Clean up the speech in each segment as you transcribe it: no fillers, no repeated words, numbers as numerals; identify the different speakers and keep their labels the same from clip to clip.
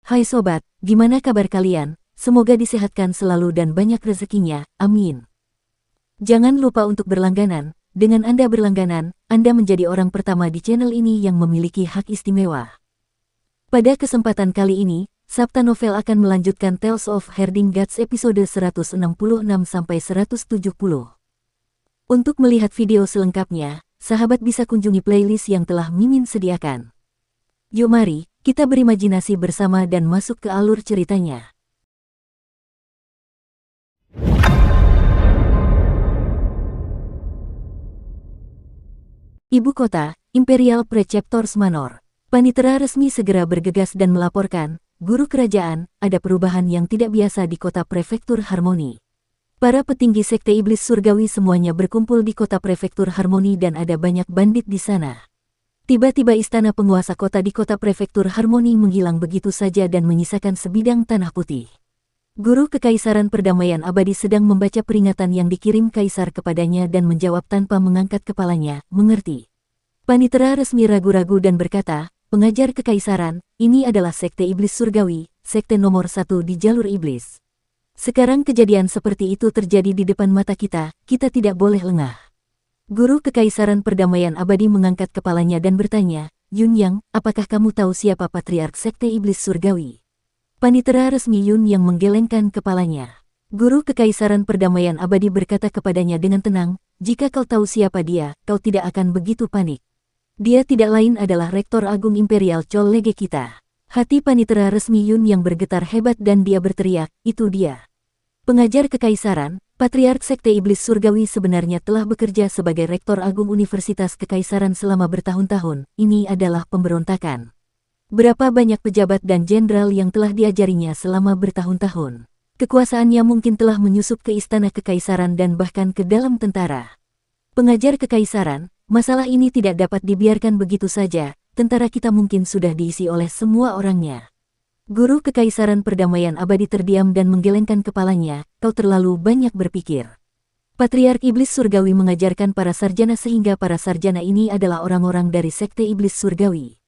Speaker 1: Hai sobat, gimana kabar kalian? Semoga disehatkan selalu dan banyak rezekinya, amin. Jangan lupa untuk berlangganan. Dengan Anda berlangganan, Anda menjadi orang pertama di channel ini yang memiliki hak istimewa. Pada kesempatan kali ini, Sabta Novel akan melanjutkan Tales of Herding Gods episode 166-170. Untuk melihat video selengkapnya, sahabat bisa kunjungi playlist yang telah Mimin sediakan. Yuk mari, kita berimajinasi bersama dan masuk ke alur ceritanya. Ibu kota, Imperial Preceptors Manor. Panitera resmi segera bergegas dan melaporkan, guru kerajaan, ada perubahan yang tidak biasa di kota Prefektur Harmoni. Para petinggi Sekte Iblis Surgawi semuanya berkumpul di kota Prefektur Harmoni dan ada banyak bandit di sana. Tiba-tiba istana penguasa kota di kota Prefektur Harmoni menghilang begitu saja dan menyisakan sebidang tanah putih. Guru Kekaisaran Perdamaian Abadi sedang membaca peringatan yang dikirim Kaisar kepadanya dan menjawab tanpa mengangkat kepalanya, mengerti. Panitera resmi ragu-ragu dan berkata, pengajar Kekaisaran, ini adalah Sekte Iblis Surgawi, sekte nomor 1 di jalur iblis. Sekarang kejadian seperti itu terjadi di depan mata kita tidak boleh lengah. Guru Kekaisaran Perdamaian Abadi mengangkat kepalanya dan bertanya, Yun Yang, apakah kamu tahu siapa Patriark Sekte Iblis Surgawi? Panitera resmi Yun Yang menggelengkan kepalanya. Guru Kekaisaran Perdamaian Abadi berkata kepadanya dengan tenang, jika kau tahu siapa dia, kau tidak akan begitu panik. Dia tidak lain adalah Rektor Agung Imperial Chol Lege kita. Hati panitera resmi Yun Yang bergetar hebat dan dia berteriak, itu dia. Pengajar Kekaisaran, Patriark Sekte Iblis Surgawi sebenarnya telah bekerja sebagai Rektor Agung Universitas Kekaisaran selama bertahun-tahun. Ini adalah pemberontakan. Berapa banyak pejabat dan jenderal yang telah diajarinya selama bertahun-tahun. Kekuasaannya mungkin telah menyusup ke istana Kekaisaran dan bahkan ke dalam tentara. Pengajar Kekaisaran, masalah ini tidak dapat dibiarkan begitu saja. Tentara kita mungkin sudah diisi oleh semua orangnya. Guru Kekaisaran Perdamaian Abadi terdiam dan menggelengkan kepalanya, kau terlalu banyak berpikir. Patriark Iblis Surgawi mengajarkan para sarjana sehingga para sarjana ini adalah orang-orang dari Sekte Iblis Surgawi.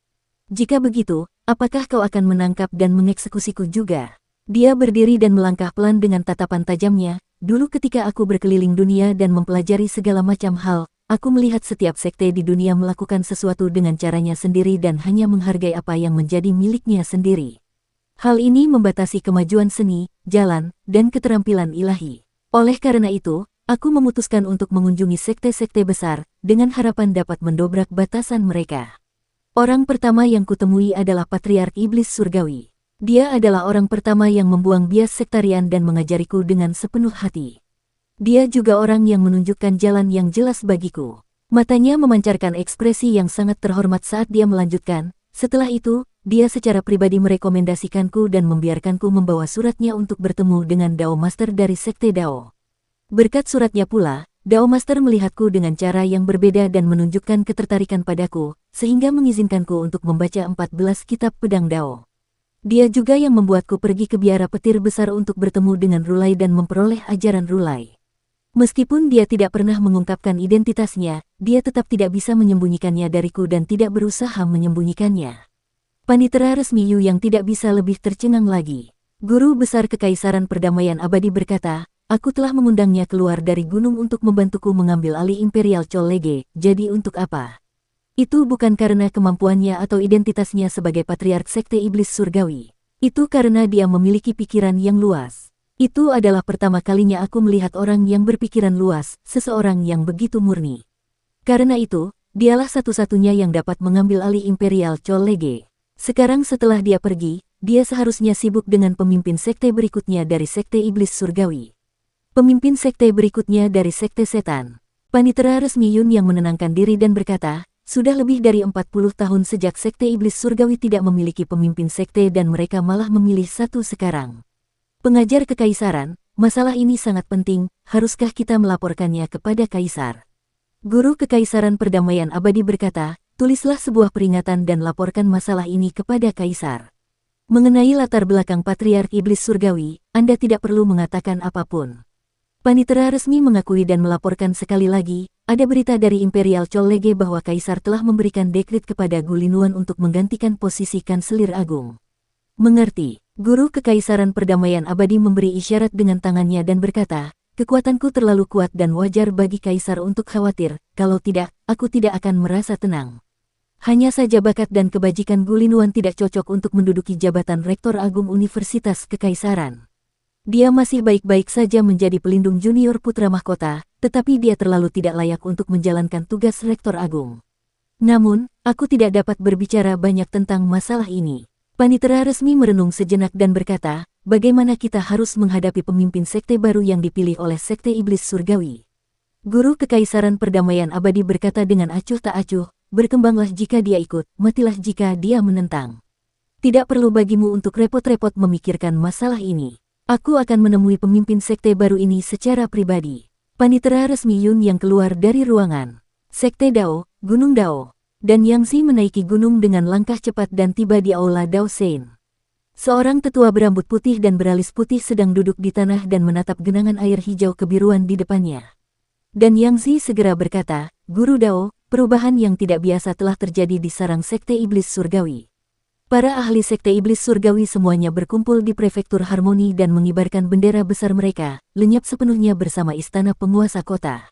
Speaker 1: Jika begitu, apakah kau akan menangkap dan mengeksekusiku juga? Dia berdiri dan melangkah pelan dengan tatapan tajamnya, dulu ketika aku berkeliling dunia dan mempelajari segala macam hal, aku melihat setiap sekte di dunia melakukan sesuatu dengan caranya sendiri dan hanya menghargai apa yang menjadi miliknya sendiri. Hal ini membatasi kemajuan seni, jalan, dan keterampilan ilahi. Oleh karena itu, aku memutuskan untuk mengunjungi sekte-sekte besar, dengan harapan dapat mendobrak batasan mereka. Orang pertama yang kutemui adalah Patriark Iblis Surgawi. Dia adalah orang pertama yang membuang bias sektarian dan mengajariku dengan sepenuh hati. Dia juga orang yang menunjukkan jalan yang jelas bagiku. Matanya memancarkan ekspresi yang sangat terhormat saat dia melanjutkan, setelah itu, dia secara pribadi merekomendasikanku dan membiarkanku membawa suratnya untuk bertemu dengan Dao Master dari Sekte Dao. Berkat suratnya pula, Dao Master melihatku dengan cara yang berbeda dan menunjukkan ketertarikan padaku, sehingga mengizinkanku untuk membaca 14 kitab pedang Dao. Dia juga yang membuatku pergi ke biara petir besar untuk bertemu dengan Rulai dan memperoleh ajaran Rulai. Meskipun dia tidak pernah mengungkapkan identitasnya, dia tetap tidak bisa menyembunyikannya dariku dan tidak berusaha menyembunyikannya. Panitera resmi Yu yang tidak bisa lebih tercengang lagi. Guru Besar Kekaisaran Perdamaian Abadi berkata, aku telah mengundangnya keluar dari gunung untuk membantuku mengambil alih Imperial Chol Lege, jadi untuk apa? Itu bukan karena kemampuannya atau identitasnya sebagai Patriark Sekte Iblis Surgawi. Itu karena dia memiliki pikiran yang luas. Itu adalah pertama kalinya aku melihat orang yang berpikiran luas, seseorang yang begitu murni. Karena itu, dialah satu-satunya yang dapat mengambil alih Imperial Chol Lege. Sekarang setelah dia pergi, dia seharusnya sibuk dengan pemimpin sekte berikutnya dari Sekte Iblis Surgawi. Pemimpin sekte berikutnya dari Sekte Setan. Panitera resmi Yun yang menenangkan diri dan berkata, sudah lebih dari 40 tahun sejak Sekte Iblis Surgawi tidak memiliki pemimpin sekte dan mereka malah memilih satu sekarang. Pengajar Kekaisaran, masalah ini sangat penting, haruskah kita melaporkannya kepada Kaisar? Guru Kekaisaran Perdamaian Abadi berkata, tulislah sebuah peringatan dan laporkan masalah ini kepada Kaisar. Mengenai latar belakang Patriark Iblis Surgawi, Anda tidak perlu mengatakan apapun. Panitera resmi mengakui dan melaporkan sekali lagi, ada berita dari Imperial Chol Lege bahwa Kaisar telah memberikan dekret kepada Gulinuan untuk menggantikan posisi Kanselir Agung. Mengerti. Guru Kekaisaran Perdamaian Abadi memberi isyarat dengan tangannya dan berkata, kekuatanku terlalu kuat dan wajar bagi Kaisar untuk khawatir, kalau tidak, aku tidak akan merasa tenang. Hanya saja bakat dan kebajikan Gulinuan tidak cocok untuk menduduki jabatan Rektor Agung Universitas Kekaisaran. Dia masih baik-baik saja menjadi pelindung junior putra mahkota, tetapi dia terlalu tidak layak untuk menjalankan tugas Rektor Agung. Namun, aku tidak dapat berbicara banyak tentang masalah ini. Panitera resmi merenung sejenak dan berkata, bagaimana kita harus menghadapi pemimpin sekte baru yang dipilih oleh Sekte Iblis Surgawi? Guru Kekaisaran Perdamaian Abadi berkata dengan acuh tak acuh, berkembanglah jika dia ikut, matilah jika dia menentang. Tidak perlu bagimu untuk repot-repot memikirkan masalah ini. Aku akan menemui pemimpin sekte baru ini secara pribadi. Panitera resmi Yun yang keluar dari ruangan. Sekte Dao, Gunung Dao. Dan Yang Zi menaiki gunung dengan langkah cepat dan tiba di aula Dao Shen. Seorang tetua berambut putih dan beralis putih sedang duduk di tanah dan menatap genangan air hijau kebiruan di depannya. Dan Yang Zi segera berkata, Guru Dao, perubahan yang tidak biasa telah terjadi di sarang Sekte Iblis Surgawi. Para ahli Sekte Iblis Surgawi semuanya berkumpul di Prefektur Harmoni dan mengibarkan bendera besar mereka, lenyap sepenuhnya bersama istana penguasa kota.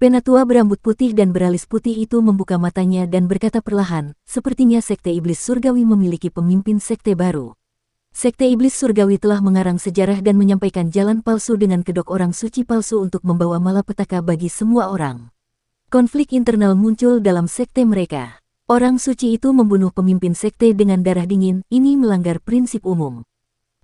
Speaker 1: Penatua berambut putih dan beralis putih itu membuka matanya dan berkata perlahan, sepertinya Sekte Iblis Surgawi memiliki pemimpin sekte baru. Sekte Iblis Surgawi telah mengarang sejarah dan menyampaikan jalan palsu dengan kedok orang suci palsu untuk membawa malapetaka bagi semua orang. Konflik internal muncul dalam sekte mereka. Orang suci itu membunuh pemimpin sekte dengan darah dingin, ini melanggar prinsip umum.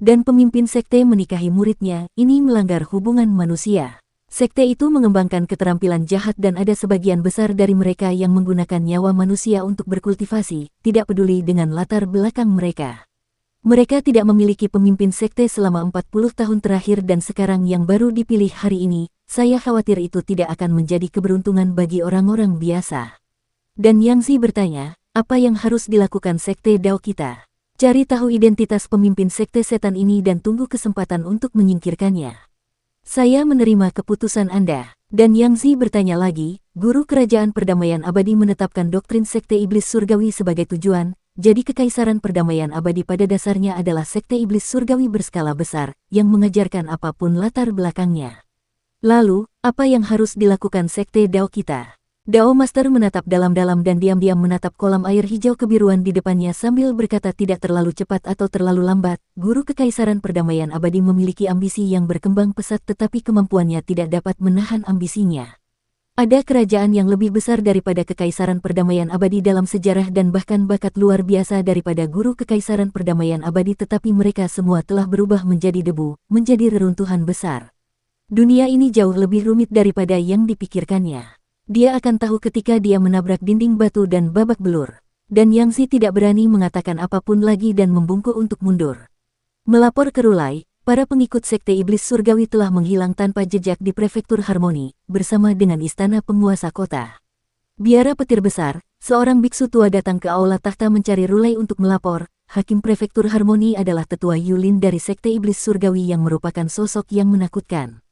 Speaker 1: Dan pemimpin sekte menikahi muridnya, ini melanggar hubungan manusia. Sekte itu mengembangkan keterampilan jahat dan ada sebagian besar dari mereka yang menggunakan nyawa manusia untuk berkultivasi, tidak peduli dengan latar belakang mereka. Mereka tidak memiliki pemimpin sekte selama 40 tahun terakhir dan sekarang yang baru dipilih hari ini, saya khawatir itu tidak akan menjadi keberuntungan bagi orang-orang biasa. Dan Yang Zi bertanya, apa yang harus dilakukan sekte Dao kita? Cari tahu identitas pemimpin sekte setan ini dan tunggu kesempatan untuk menyingkirkannya. Saya menerima keputusan Anda. Dan Yang Zi bertanya lagi, Guru Kerajaan Perdamaian Abadi menetapkan doktrin Sekte Iblis Surgawi sebagai tujuan, jadi Kekaisaran Perdamaian Abadi pada dasarnya adalah Sekte Iblis Surgawi berskala besar, yang mengajarkan apapun latar belakangnya. Lalu, apa yang harus dilakukan Sekte Dao kita? Dao Master menatap dalam-dalam dan diam-diam menatap kolam air hijau kebiruan di depannya sambil berkata tidak terlalu cepat atau terlalu lambat, Guru Kekaisaran Perdamaian Abadi memiliki ambisi yang berkembang pesat tetapi kemampuannya tidak dapat menahan ambisinya. Ada kerajaan yang lebih besar daripada Kekaisaran Perdamaian Abadi dalam sejarah dan bahkan bakat luar biasa daripada Guru Kekaisaran Perdamaian Abadi tetapi mereka semua telah berubah menjadi debu, menjadi reruntuhan besar. Dunia ini jauh lebih rumit daripada yang dipikirkannya. Dia akan tahu ketika dia menabrak dinding batu dan babak belur. Dan Yang Zi tidak berani mengatakan apapun lagi dan membungkuk untuk mundur. Melapor ke Rulai, para pengikut Sekte Iblis Surgawi telah menghilang tanpa jejak di Prefektur Harmoni, bersama dengan istana penguasa kota. Biara petir besar, seorang biksu tua datang ke aula takhta mencari Rulai untuk melapor. Hakim Prefektur Harmoni adalah tetua Yulin dari Sekte Iblis Surgawi yang merupakan sosok yang menakutkan.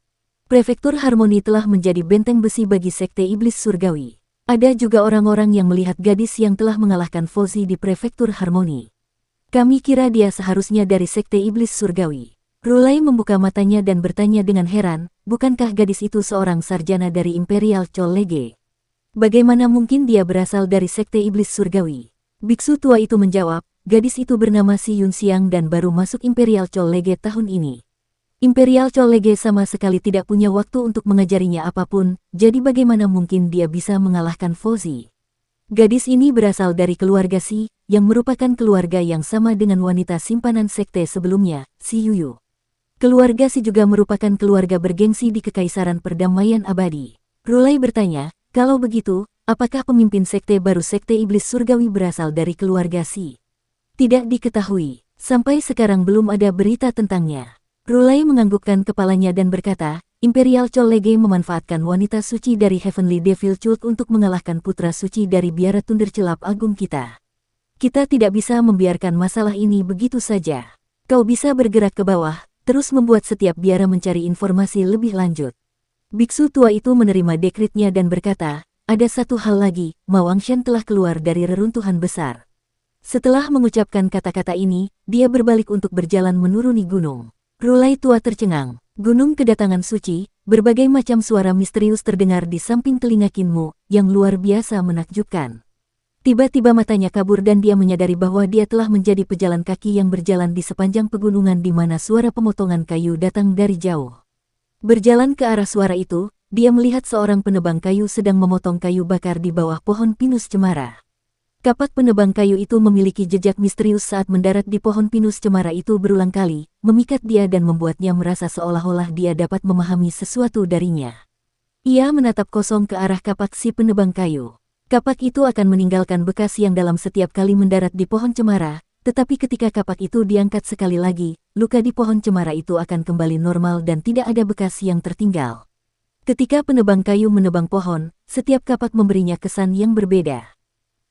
Speaker 1: Prefektur Harmoni telah menjadi benteng besi bagi Sekte Iblis Surgawi. Ada juga orang-orang yang melihat gadis yang telah mengalahkan Fozi di Prefektur Harmoni. Kami kira dia seharusnya dari Sekte Iblis Surgawi. Rulai membuka matanya dan bertanya dengan heran, bukankah gadis itu seorang sarjana dari Imperial College? Bagaimana mungkin dia berasal dari Sekte Iblis Surgawi? Biksu tua itu menjawab, gadis itu bernama Si Yun Xiang dan baru masuk Imperial College tahun ini. Imperial College sama sekali tidak punya waktu untuk mengajarinya apapun, jadi bagaimana mungkin dia bisa mengalahkan Fozi? Gadis ini berasal dari keluarga Si, yang merupakan keluarga yang sama dengan wanita simpanan sekte sebelumnya, Si Yuyu. Keluarga Si juga merupakan keluarga bergengsi di Kekaisaran Perdamaian Abadi. Rulai bertanya, kalau begitu, apakah pemimpin sekte baru Sekte Iblis Surgawi berasal dari keluarga Si? Tidak diketahui, sampai sekarang belum ada berita tentangnya. Rulai menganggukkan kepalanya dan berkata, Imperial College memanfaatkan wanita suci dari Heavenly Devil Cult untuk mengalahkan putra suci dari biara Tundercelap Agung kita. Kita tidak bisa membiarkan masalah ini begitu saja. Kau bisa bergerak ke bawah, terus membuat setiap biara mencari informasi lebih lanjut. Biksu tua itu menerima dekritnya dan berkata, ada satu hal lagi, Ma Wangshan telah keluar dari reruntuhan besar. Setelah mengucapkan kata-kata ini, dia berbalik untuk berjalan menuruni gunung. Rulai tua tercengang. Gunung kedatangan suci, berbagai macam suara misterius terdengar di samping telinga Kinmu, yang luar biasa menakjubkan. Tiba-tiba matanya kabur dan dia menyadari bahwa dia telah menjadi pejalan kaki yang berjalan di sepanjang pegunungan di mana suara pemotongan kayu datang dari jauh. Berjalan ke arah suara itu, dia melihat seorang penebang kayu sedang memotong kayu bakar di bawah pohon pinus cemara. Kapak penebang kayu itu memiliki jejak misterius saat mendarat di pohon pinus cemara itu berulang kali, memikat dia dan membuatnya merasa seolah-olah dia dapat memahami sesuatu darinya. Ia menatap kosong ke arah kapak si penebang kayu. Kapak itu akan meninggalkan bekas yang dalam setiap kali mendarat di pohon cemara, tetapi ketika kapak itu diangkat sekali lagi, luka di pohon cemara itu akan kembali normal dan tidak ada bekas yang tertinggal. Ketika penebang kayu menebang pohon, setiap kapak memberinya kesan yang berbeda.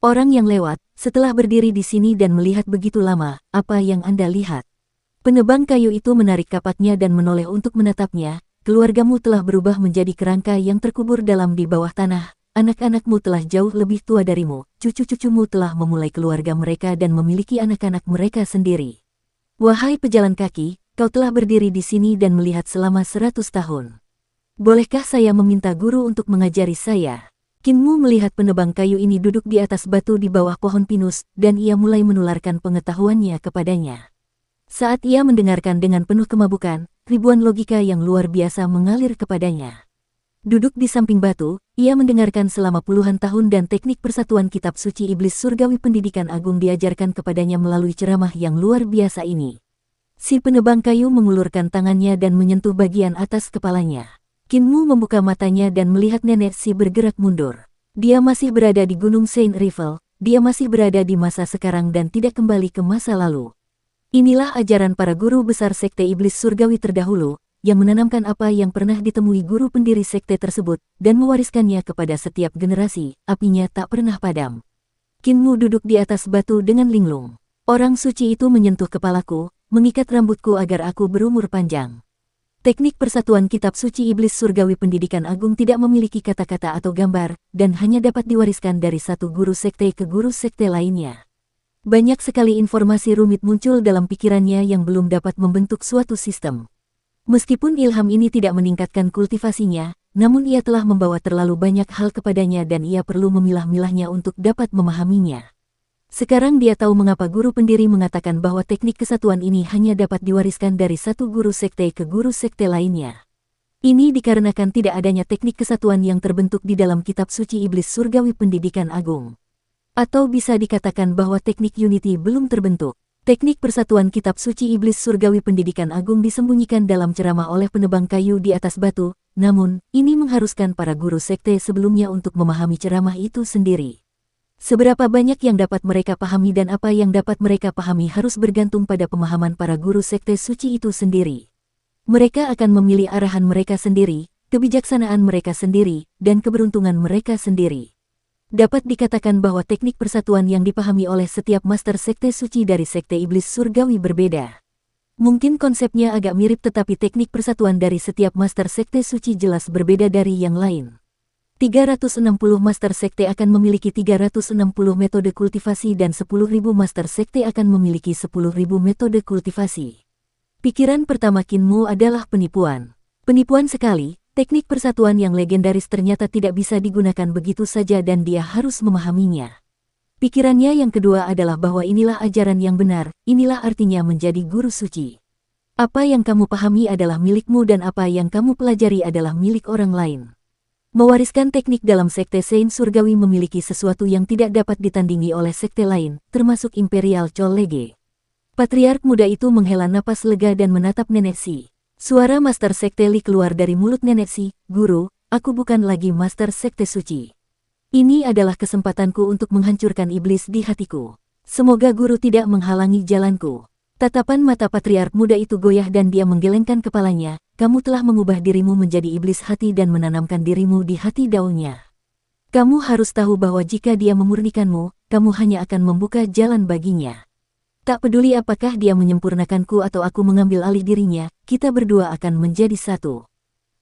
Speaker 1: Orang yang lewat, setelah berdiri di sini dan melihat begitu lama, apa yang Anda lihat? Penebang kayu itu menarik kapaknya dan menoleh untuk menatapnya. Keluargamu telah berubah menjadi kerangka yang terkubur dalam di bawah tanah. Anak-anakmu telah jauh lebih tua darimu. Cucu-cucumu telah memulai keluarga mereka dan memiliki anak-anak mereka sendiri. Wahai pejalan kaki, kau telah berdiri di sini dan melihat selama 100 tahun. Bolehkah saya meminta guru untuk mengajari saya? Kinmu melihat penebang kayu ini duduk di atas batu di bawah pohon pinus, dan ia mulai menularkan pengetahuannya kepadanya. Saat ia mendengarkan dengan penuh kemabukan, ribuan logika yang luar biasa mengalir kepadanya. Duduk di samping batu, ia mendengarkan selama puluhan tahun dan teknik persatuan kitab suci iblis surgawi pendidikan agung diajarkan kepadanya melalui ceramah yang luar biasa ini. Si penebang kayu mengulurkan tangannya dan menyentuh bagian atas kepalanya. Kinmu membuka matanya dan melihat nenek si bergerak mundur. Dia masih berada di Gunung Saint Rivel, dia masih berada di masa sekarang dan tidak kembali ke masa lalu. Inilah ajaran para guru besar sekte iblis surgawi terdahulu, yang menanamkan apa yang pernah ditemui guru pendiri sekte tersebut, dan mewariskannya kepada setiap generasi, apinya tak pernah padam. Kinmu duduk di atas batu dengan linglung. Orang suci itu menyentuh kepalaku, mengikat rambutku agar aku berumur panjang. Teknik persatuan kitab suci iblis surgawi pendidikan agung tidak memiliki kata-kata atau gambar, dan hanya dapat diwariskan dari satu guru sekte ke guru sekte lainnya. Banyak sekali informasi rumit muncul dalam pikirannya yang belum dapat membentuk suatu sistem. Meskipun ilham ini tidak meningkatkan kultivasinya, namun ia telah membawa terlalu banyak hal kepadanya dan ia perlu memilah-milahnya untuk dapat memahaminya. Sekarang dia tahu mengapa guru pendiri mengatakan bahwa teknik kesatuan ini hanya dapat diwariskan dari satu guru sekte ke guru sekte lainnya. Ini dikarenakan tidak adanya teknik kesatuan yang terbentuk di dalam kitab suci iblis surgawi pendidikan agung. Atau bisa dikatakan bahwa teknik unity belum terbentuk. Teknik persatuan kitab suci iblis surgawi pendidikan agung disembunyikan dalam ceramah oleh penebang kayu di atas batu, namun, ini mengharuskan para guru sekte sebelumnya untuk memahami ceramah itu sendiri. Seberapa banyak yang dapat mereka pahami dan apa yang dapat mereka pahami harus bergantung pada pemahaman para guru sekte suci itu sendiri. Mereka akan memilih arahan mereka sendiri, kebijaksanaan mereka sendiri, dan keberuntungan mereka sendiri. Dapat dikatakan bahwa teknik persatuan yang dipahami oleh setiap master sekte suci dari sekte iblis surgawi berbeda. Mungkin konsepnya agak mirip tetapi teknik persatuan dari setiap master sekte suci jelas berbeda dari yang lain. 360 master sekte akan memiliki 360 metode kultivasi dan 10.000 master sekte akan memiliki 10.000 metode kultivasi. Pikiran pertama Kinmu adalah penipuan. Penipuan sekali, teknik persatuan yang legendaris ternyata tidak bisa digunakan begitu saja dan dia harus memahaminya. Pikirannya yang kedua adalah bahwa inilah ajaran yang benar, inilah artinya menjadi guru suci. Apa yang kamu pahami adalah milikmu dan apa yang kamu pelajari adalah milik orang lain. Mewariskan teknik dalam sekte Saint Surgawi memiliki sesuatu yang tidak dapat ditandingi oleh sekte lain, termasuk Imperial Chollege. Patriark muda itu menghela napas lega dan menatap Nenek Si. Suara Master Sekte Li keluar dari mulut Nenek Si, "Guru, aku bukan lagi Master Sekte Suci. Ini adalah kesempatanku untuk menghancurkan iblis di hatiku. Semoga guru tidak menghalangi jalanku." Tatapan mata Patriark muda itu goyah dan dia menggelengkan kepalanya. "Kamu telah mengubah dirimu menjadi iblis hati dan menanamkan dirimu di hati daunnya. Kamu harus tahu bahwa jika dia memurnikanmu, kamu hanya akan membuka jalan baginya. Tak peduli apakah dia menyempurnakanku atau aku mengambil alih dirinya, kita berdua akan menjadi satu."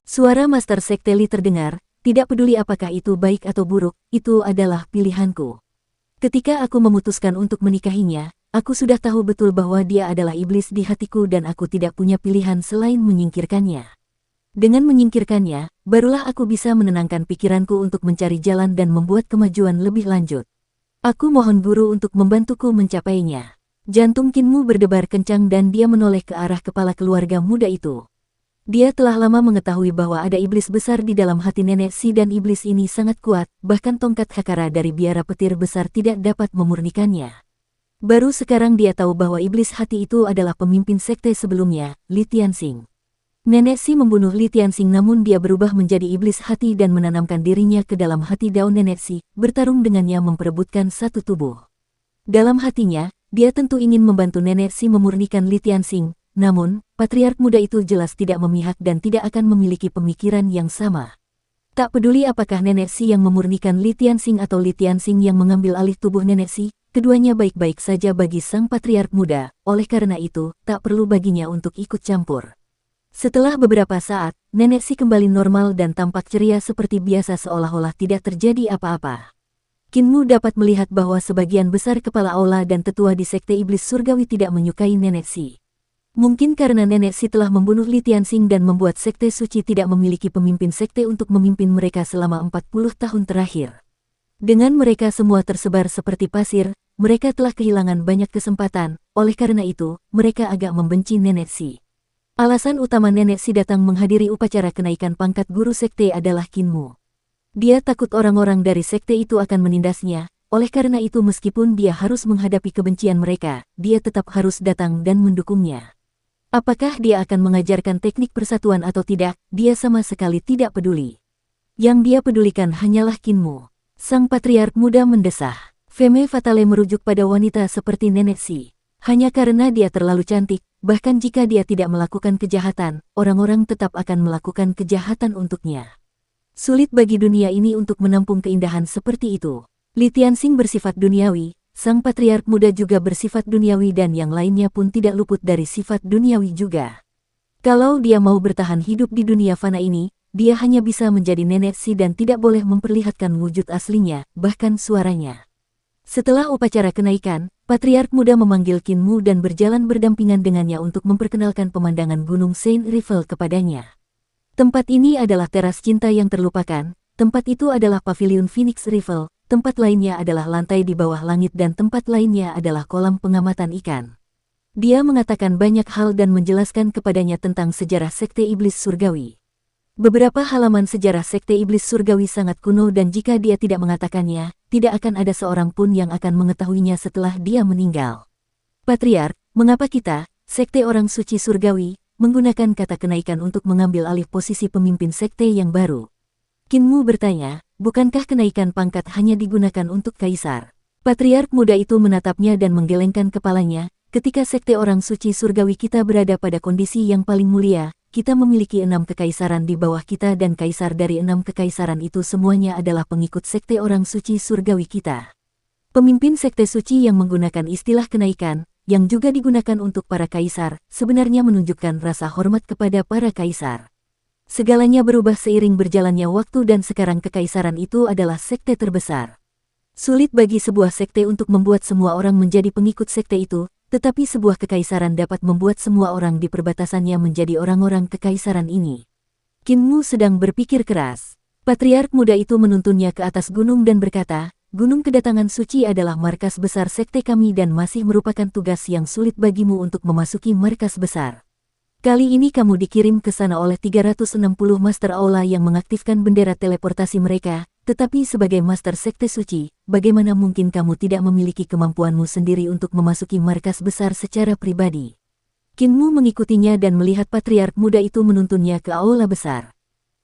Speaker 1: Suara Master Sekte Li terdengar, "Tidak peduli apakah itu baik atau buruk, itu adalah pilihanku. Ketika aku memutuskan untuk menikahinya, aku sudah tahu betul bahwa dia adalah iblis di hatiku dan aku tidak punya pilihan selain menyingkirkannya. Dengan menyingkirkannya, barulah aku bisa menenangkan pikiranku untuk mencari jalan dan membuat kemajuan lebih lanjut. Aku mohon guru untuk membantuku mencapainya. Jantung Kinmu berdebar kencang dan dia menoleh ke arah kepala keluarga muda itu. Dia telah lama mengetahui bahwa ada iblis besar di dalam hati nenek Si dan iblis ini sangat kuat, bahkan tongkat Hakara dari biara petir besar tidak dapat memurnikannya. Baru sekarang dia tahu bahwa iblis hati itu adalah pemimpin sekte sebelumnya, Li Tianxing. Nenek Si membunuh Li Tianxing namun dia berubah menjadi iblis hati dan menanamkan dirinya ke dalam hati daun nenek Si, bertarung dengannya memperebutkan satu tubuh. Dalam hatinya, dia tentu ingin membantu nenek Si memurnikan Li Tianxing. Namun, patriark muda itu jelas tidak memihak dan tidak akan memiliki pemikiran yang sama. Tak peduli apakah nenek Si yang memurnikan Li Tianxing atau Li Tianxing yang mengambil alih tubuh nenek Si, keduanya baik-baik saja bagi sang patriark muda, oleh karena itu, tak perlu baginya untuk ikut campur. Setelah beberapa saat, nenek Si kembali normal dan tampak ceria seperti biasa seolah-olah tidak terjadi apa-apa. Kinmu dapat melihat bahwa sebagian besar kepala aula dan tetua di sekte iblis surgawi tidak menyukai nenek Si. Mungkin karena nenek Si telah membunuh Li Tianxing dan membuat sekte suci tidak memiliki pemimpin sekte untuk memimpin mereka selama 40 tahun terakhir. Dengan mereka semua tersebar seperti pasir, mereka telah kehilangan banyak kesempatan, oleh karena itu, mereka agak membenci nenek Si. Alasan utama nenek Si datang menghadiri upacara kenaikan pangkat guru sekte adalah Kinmu. Dia takut orang-orang dari sekte itu akan menindasnya, oleh karena itu meskipun dia harus menghadapi kebencian mereka, dia tetap harus datang dan mendukungnya. Apakah dia akan mengajarkan teknik persatuan atau tidak, dia sama sekali tidak peduli. Yang dia pedulikan hanyalah Kinmu. Sang patriark muda mendesah. Femme Fatale merujuk pada wanita seperti nenek Si. Hanya karena dia terlalu cantik, bahkan jika dia tidak melakukan kejahatan, orang-orang tetap akan melakukan kejahatan untuknya. Sulit bagi dunia ini untuk menampung keindahan seperti itu. Li Tianxing bersifat duniawi, sang patriark muda juga bersifat duniawi dan yang lainnya pun tidak luput dari sifat duniawi juga. Kalau dia mau bertahan hidup di dunia fana ini, dia hanya bisa menjadi nenek Si dan tidak boleh memperlihatkan wujud aslinya, bahkan suaranya. Setelah upacara kenaikan, patriark muda memanggil Kinmu dan berjalan berdampingan dengannya untuk memperkenalkan pemandangan Gunung Saint Rivel kepadanya. Tempat ini adalah teras cinta yang terlupakan, tempat itu adalah pavilion Phoenix Rivel, tempat lainnya adalah lantai di bawah langit dan tempat lainnya adalah kolam pengamatan ikan. Dia mengatakan banyak hal dan menjelaskan kepadanya tentang sejarah sekte iblis surgawi. Beberapa halaman sejarah sekte iblis surgawi sangat kuno dan jika dia tidak mengatakannya, tidak akan ada seorang pun yang akan mengetahuinya setelah dia meninggal. Patriark, mengapa kita, sekte orang suci surgawi, menggunakan kata kenaikan untuk mengambil alih posisi pemimpin sekte yang baru? Kinmu bertanya, bukankah kenaikan pangkat hanya digunakan untuk kaisar? Patriark muda itu menatapnya dan menggelengkan kepalanya, ketika sekte orang suci surgawi kita berada pada kondisi yang paling mulia, kita memiliki 6 kekaisaran di bawah kita dan kaisar dari 6 kekaisaran itu semuanya adalah pengikut sekte orang suci surgawi kita. Pemimpin sekte suci yang menggunakan istilah kenaikan, yang juga digunakan untuk para kaisar, sebenarnya menunjukkan rasa hormat kepada para kaisar. Segalanya berubah seiring berjalannya waktu dan sekarang kekaisaran itu adalah sekte terbesar. Sulit bagi sebuah sekte untuk membuat semua orang menjadi pengikut sekte itu, tetapi sebuah kekaisaran dapat membuat semua orang di perbatasannya menjadi orang-orang kekaisaran ini. Kinmu sedang berpikir keras. Patriark muda itu menuntunnya ke atas gunung dan berkata, Gunung Kedatangan Suci adalah markas besar sekte kami dan masih merupakan tugas yang sulit bagimu untuk memasuki markas besar. Kali ini kamu dikirim ke sana oleh 360 Master Aula yang mengaktifkan bendera teleportasi mereka, tetapi sebagai Master Sekte Suci, bagaimana mungkin kamu tidak memiliki kemampuanmu sendiri untuk memasuki markas besar secara pribadi? Kinmu mengikutinya dan melihat patriark muda itu menuntunnya ke aula besar.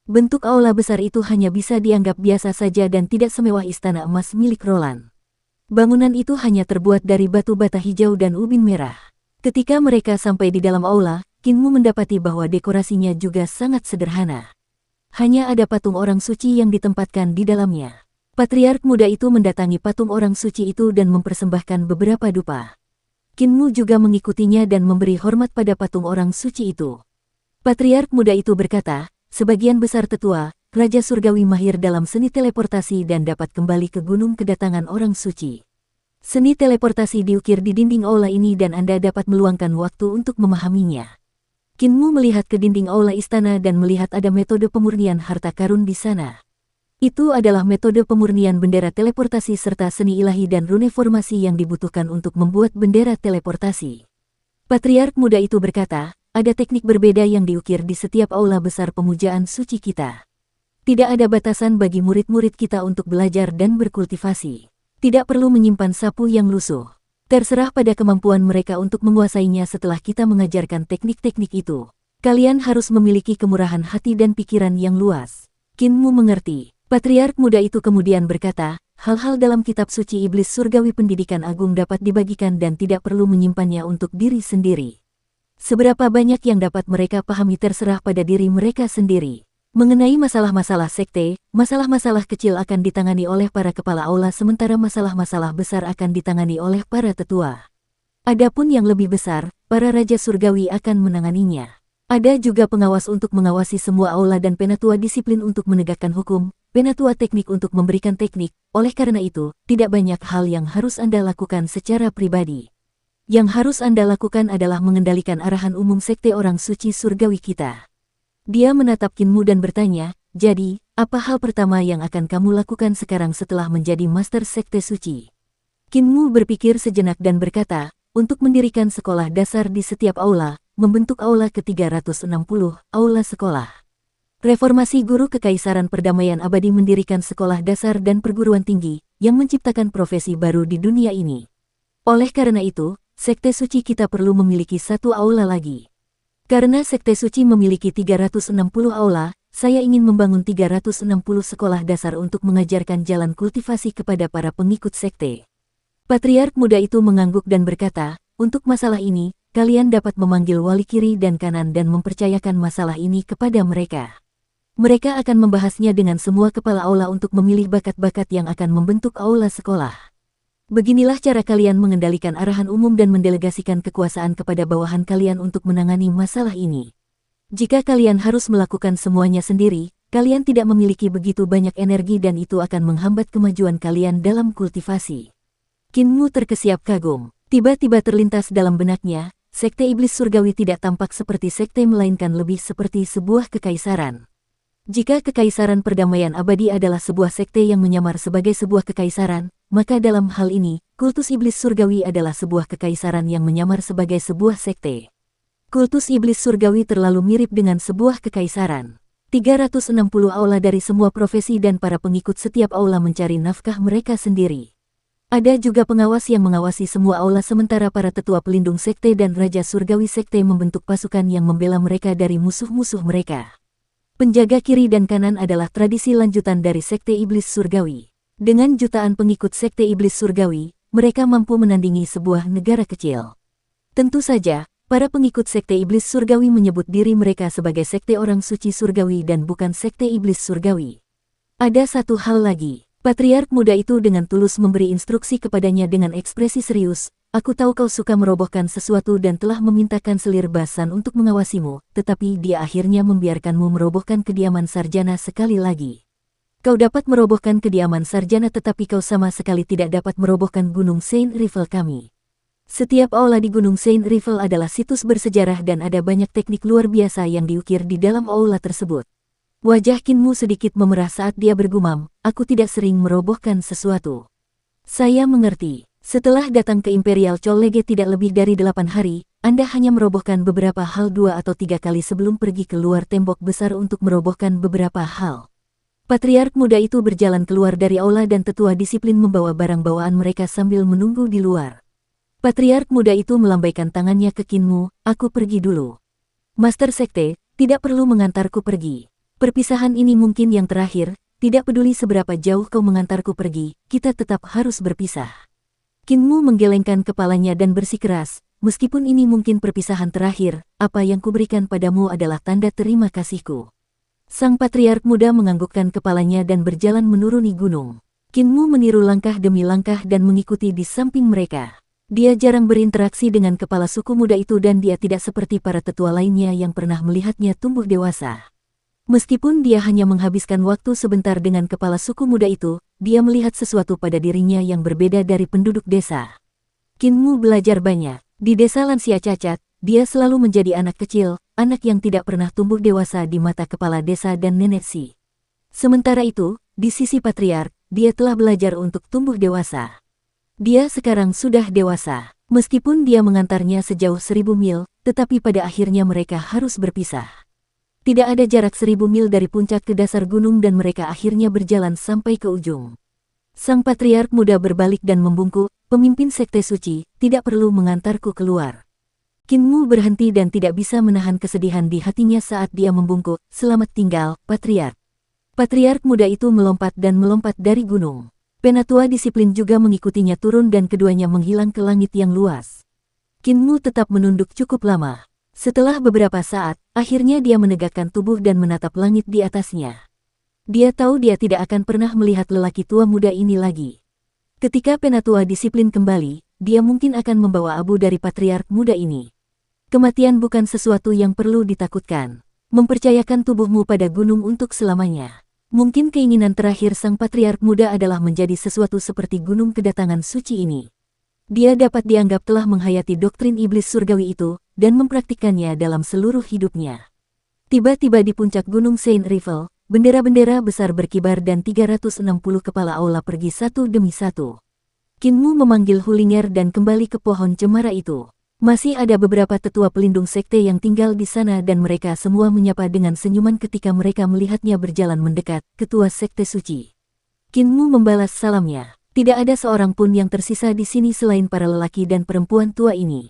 Speaker 1: Bentuk aula besar itu hanya bisa dianggap biasa saja dan tidak semewah istana emas milik Roland. Bangunan itu hanya terbuat dari batu bata hijau dan ubin merah. Ketika mereka sampai di dalam aula, Kinmu mendapati bahwa dekorasinya juga sangat sederhana. Hanya ada patung orang suci yang ditempatkan di dalamnya. Patriark muda itu mendatangi patung orang suci itu dan mempersembahkan beberapa dupa. Kinmu juga mengikutinya dan memberi hormat pada patung orang suci itu. Patriark muda itu berkata, sebagian besar tetua, Raja Surgawi mahir dalam seni teleportasi dan dapat kembali ke Gunung Kedatangan Orang Suci. Seni teleportasi diukir di dinding aula ini dan Anda dapat meluangkan waktu untuk memahaminya. Kinmu melihat ke dinding aula istana dan melihat ada metode pemurnian harta karun di sana. Itu adalah metode pemurnian bendera teleportasi serta seni ilahi dan rune formasi yang dibutuhkan untuk membuat bendera teleportasi. Patriark muda itu berkata, ada teknik berbeda yang diukir di setiap aula besar pemujaan suci kita. Tidak ada batasan bagi murid-murid kita untuk belajar dan berkultivasi. Tidak perlu menyimpan sapu yang lusuh. Terserah pada kemampuan mereka untuk menguasainya setelah kita mengajarkan teknik-teknik itu. Kalian harus memiliki kemurahan hati dan pikiran yang luas. Kinmu mengerti. Patriark muda itu kemudian berkata, hal-hal dalam kitab suci iblis surgawi pendidikan agung dapat dibagikan dan tidak perlu menyimpannya untuk diri sendiri. Seberapa banyak yang dapat mereka pahami terserah pada diri mereka sendiri. Mengenai masalah-masalah sekte, masalah-masalah kecil akan ditangani oleh para kepala aula sementara masalah-masalah besar akan ditangani oleh para tetua. Adapun yang lebih besar, para raja surgawi akan menanganinya. Ada juga pengawas untuk mengawasi semua aula dan penatua disiplin untuk menegakkan hukum, penatua teknik untuk memberikan teknik. Oleh karena itu, tidak banyak hal yang harus Anda lakukan secara pribadi. Yang harus Anda lakukan adalah mengendalikan arahan umum sekte orang suci surgawi kita. Dia menatap Kinmu dan bertanya, jadi, apa hal pertama yang akan kamu lakukan sekarang setelah menjadi master sekte suci? Kinmu berpikir sejenak dan berkata, untuk mendirikan sekolah dasar di setiap aula, membentuk aula ke-360, aula sekolah. Reformasi Guru Kekaisaran Perdamaian Abadi mendirikan sekolah dasar dan perguruan tinggi, yang menciptakan profesi baru di dunia ini. Oleh karena itu, sekte suci kita perlu memiliki satu aula lagi. Karena sekte suci memiliki 360 aula, saya ingin membangun 360 sekolah dasar untuk mengajarkan jalan kultivasi kepada para pengikut sekte. Patriark muda itu mengangguk dan berkata, untuk masalah ini, kalian dapat memanggil wali kiri dan kanan dan mempercayakan masalah ini kepada mereka. Mereka akan membahasnya dengan semua kepala aula untuk memilih bakat-bakat yang akan membentuk aula sekolah. Beginilah cara kalian mengendalikan arahan umum dan mendelegasikan kekuasaan kepada bawahan kalian untuk menangani masalah ini. Jika kalian harus melakukan semuanya sendiri, kalian tidak memiliki begitu banyak energi dan itu akan menghambat kemajuan kalian dalam kultivasi. Kinmu terkesiap kagum. Tiba-tiba terlintas dalam benaknya, sekte iblis surgawi tidak tampak seperti sekte melainkan lebih seperti sebuah kekaisaran. Jika kekaisaran perdamaian abadi adalah sebuah sekte yang menyamar sebagai sebuah kekaisaran, maka dalam hal ini, kultus iblis surgawi adalah sebuah kekaisaran yang menyamar sebagai sebuah sekte. Kultus iblis surgawi terlalu mirip dengan sebuah kekaisaran. 360 aula dari semua profesi dan para pengikut setiap aula mencari nafkah mereka sendiri. Ada juga pengawas yang mengawasi semua aula sementara para tetua pelindung sekte dan raja surgawi sekte membentuk pasukan yang membela mereka dari musuh-musuh mereka. Penjaga kiri dan kanan adalah tradisi lanjutan dari sekte iblis surgawi. Dengan jutaan pengikut sekte iblis surgawi, mereka mampu menandingi sebuah negara kecil. Tentu saja, para pengikut sekte iblis surgawi menyebut diri mereka sebagai sekte orang suci surgawi dan bukan sekte iblis surgawi. Ada satu hal lagi. Patriark muda itu dengan tulus memberi instruksi kepadanya dengan ekspresi serius, aku tahu kau suka merobohkan sesuatu dan telah memintakan selir basan untuk mengawasimu, tetapi dia akhirnya membiarkanmu merobohkan kediaman sarjana sekali lagi. Kau dapat merobohkan kediaman sarjana tetapi kau sama sekali tidak dapat merobohkan Gunung Saint Rivel kami. Setiap aula di Gunung Saint Rivel adalah situs bersejarah dan ada banyak teknik luar biasa yang diukir di dalam aula tersebut. Wajah Kinmu sedikit memerah saat dia bergumam, aku tidak sering merobohkan sesuatu. Saya mengerti. Setelah datang ke Imperial College tidak lebih dari 8 hari, Anda hanya merobohkan beberapa hal 2 atau 3 kali sebelum pergi keluar tembok besar untuk merobohkan beberapa hal. Patriark muda itu berjalan keluar dari aula dan tetua disiplin membawa barang bawaan mereka sambil menunggu di luar. Patriark muda itu melambaikan tangannya ke Kinmu, aku pergi dulu. Master Sekte, tidak perlu mengantarku pergi. Perpisahan ini mungkin yang terakhir, tidak peduli seberapa jauh kau mengantarku pergi, kita tetap harus berpisah. Kinmu menggelengkan kepalanya dan bersikeras, meskipun ini mungkin perpisahan terakhir, apa yang kuberikan padamu adalah tanda terima kasihku. Sang patriark muda menganggukkan kepalanya dan berjalan menuruni gunung. Kinmu meniru langkah demi langkah dan mengikuti di samping mereka. Dia jarang berinteraksi dengan kepala suku muda itu dan dia tidak seperti para tetua lainnya yang pernah melihatnya tumbuh dewasa. Meskipun dia hanya menghabiskan waktu sebentar dengan kepala suku muda itu, dia melihat sesuatu pada dirinya yang berbeda dari penduduk desa. Kinmu belajar banyak. Di desa lansia cacat, dia selalu menjadi anak kecil, anak yang tidak pernah tumbuh dewasa di mata kepala desa dan nenek si. Sementara itu, di sisi patriark, dia telah belajar untuk tumbuh dewasa. Dia sekarang sudah dewasa. Meskipun dia mengantarnya sejauh 1000 mil, tetapi pada akhirnya mereka harus berpisah. Tidak ada jarak 1000 mil dari puncak ke dasar gunung dan mereka akhirnya berjalan sampai ke ujung. Sang patriark muda berbalik dan membungkuk, pemimpin sekte suci, tidak perlu mengantarku keluar. Kinmu berhenti dan tidak bisa menahan kesedihan di hatinya saat dia membungkuk, selamat tinggal, patriark. Patriark muda itu melompat dan melompat dari gunung. Penatua disiplin juga mengikutinya turun dan keduanya menghilang ke langit yang luas. Kinmu tetap menunduk cukup lama. Setelah beberapa saat, akhirnya dia menegakkan tubuh dan menatap langit di atasnya. Dia tahu dia tidak akan pernah melihat lelaki tua muda ini lagi. Ketika penatua disiplin kembali, dia mungkin akan membawa abu dari patriark muda ini. Kematian bukan sesuatu yang perlu ditakutkan. Mempercayakan tubuhmu pada gunung untuk selamanya. Mungkin keinginan terakhir sang patriark muda adalah menjadi sesuatu seperti gunung kedatangan suci ini. Dia dapat dianggap telah menghayati doktrin iblis surgawi itu, dan mempraktikkannya dalam seluruh hidupnya. Tiba-tiba di puncak gunung Saint Rivel, bendera-bendera besar berkibar dan 360 kepala aula pergi satu demi satu. Kinmu memanggil Hulinger dan kembali ke pohon cemara itu. Masih ada beberapa tetua pelindung sekte yang tinggal di sana dan mereka semua menyapa dengan senyuman ketika mereka melihatnya berjalan mendekat, ketua sekte suci. Kinmu membalas salamnya. Tidak ada seorang pun yang tersisa di sini selain para lelaki dan perempuan tua ini.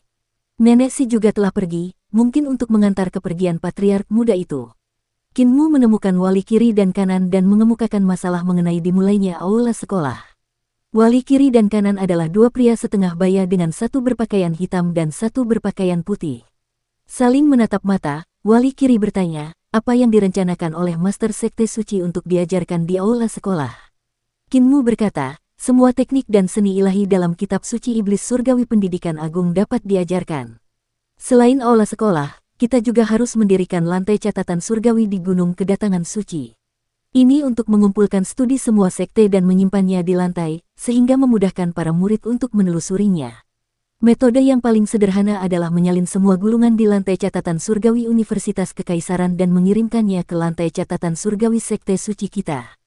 Speaker 1: Nenek si juga telah pergi, mungkin untuk mengantar kepergian patriark muda itu. Kinmu menemukan wali kiri dan kanan dan mengemukakan masalah mengenai dimulainya aula sekolah. Wali kiri dan kanan adalah dua pria setengah baya dengan satu berpakaian hitam dan satu berpakaian putih. Saling menatap mata, wali kiri bertanya, apa yang direncanakan oleh Master Sekte Suci untuk diajarkan di aula sekolah? Kinmu berkata, semua teknik dan seni ilahi dalam kitab suci iblis surgawi pendidikan agung dapat diajarkan. Selain aula sekolah, kita juga harus mendirikan lantai catatan surgawi di gunung kedatangan suci. Ini untuk mengumpulkan studi semua sekte dan menyimpannya di lantai, sehingga memudahkan para murid untuk menelusurinya. Metode yang paling sederhana adalah menyalin semua gulungan di lantai catatan surgawi Universitas Kekaisaran dan mengirimkannya ke lantai catatan surgawi sekte suci kita.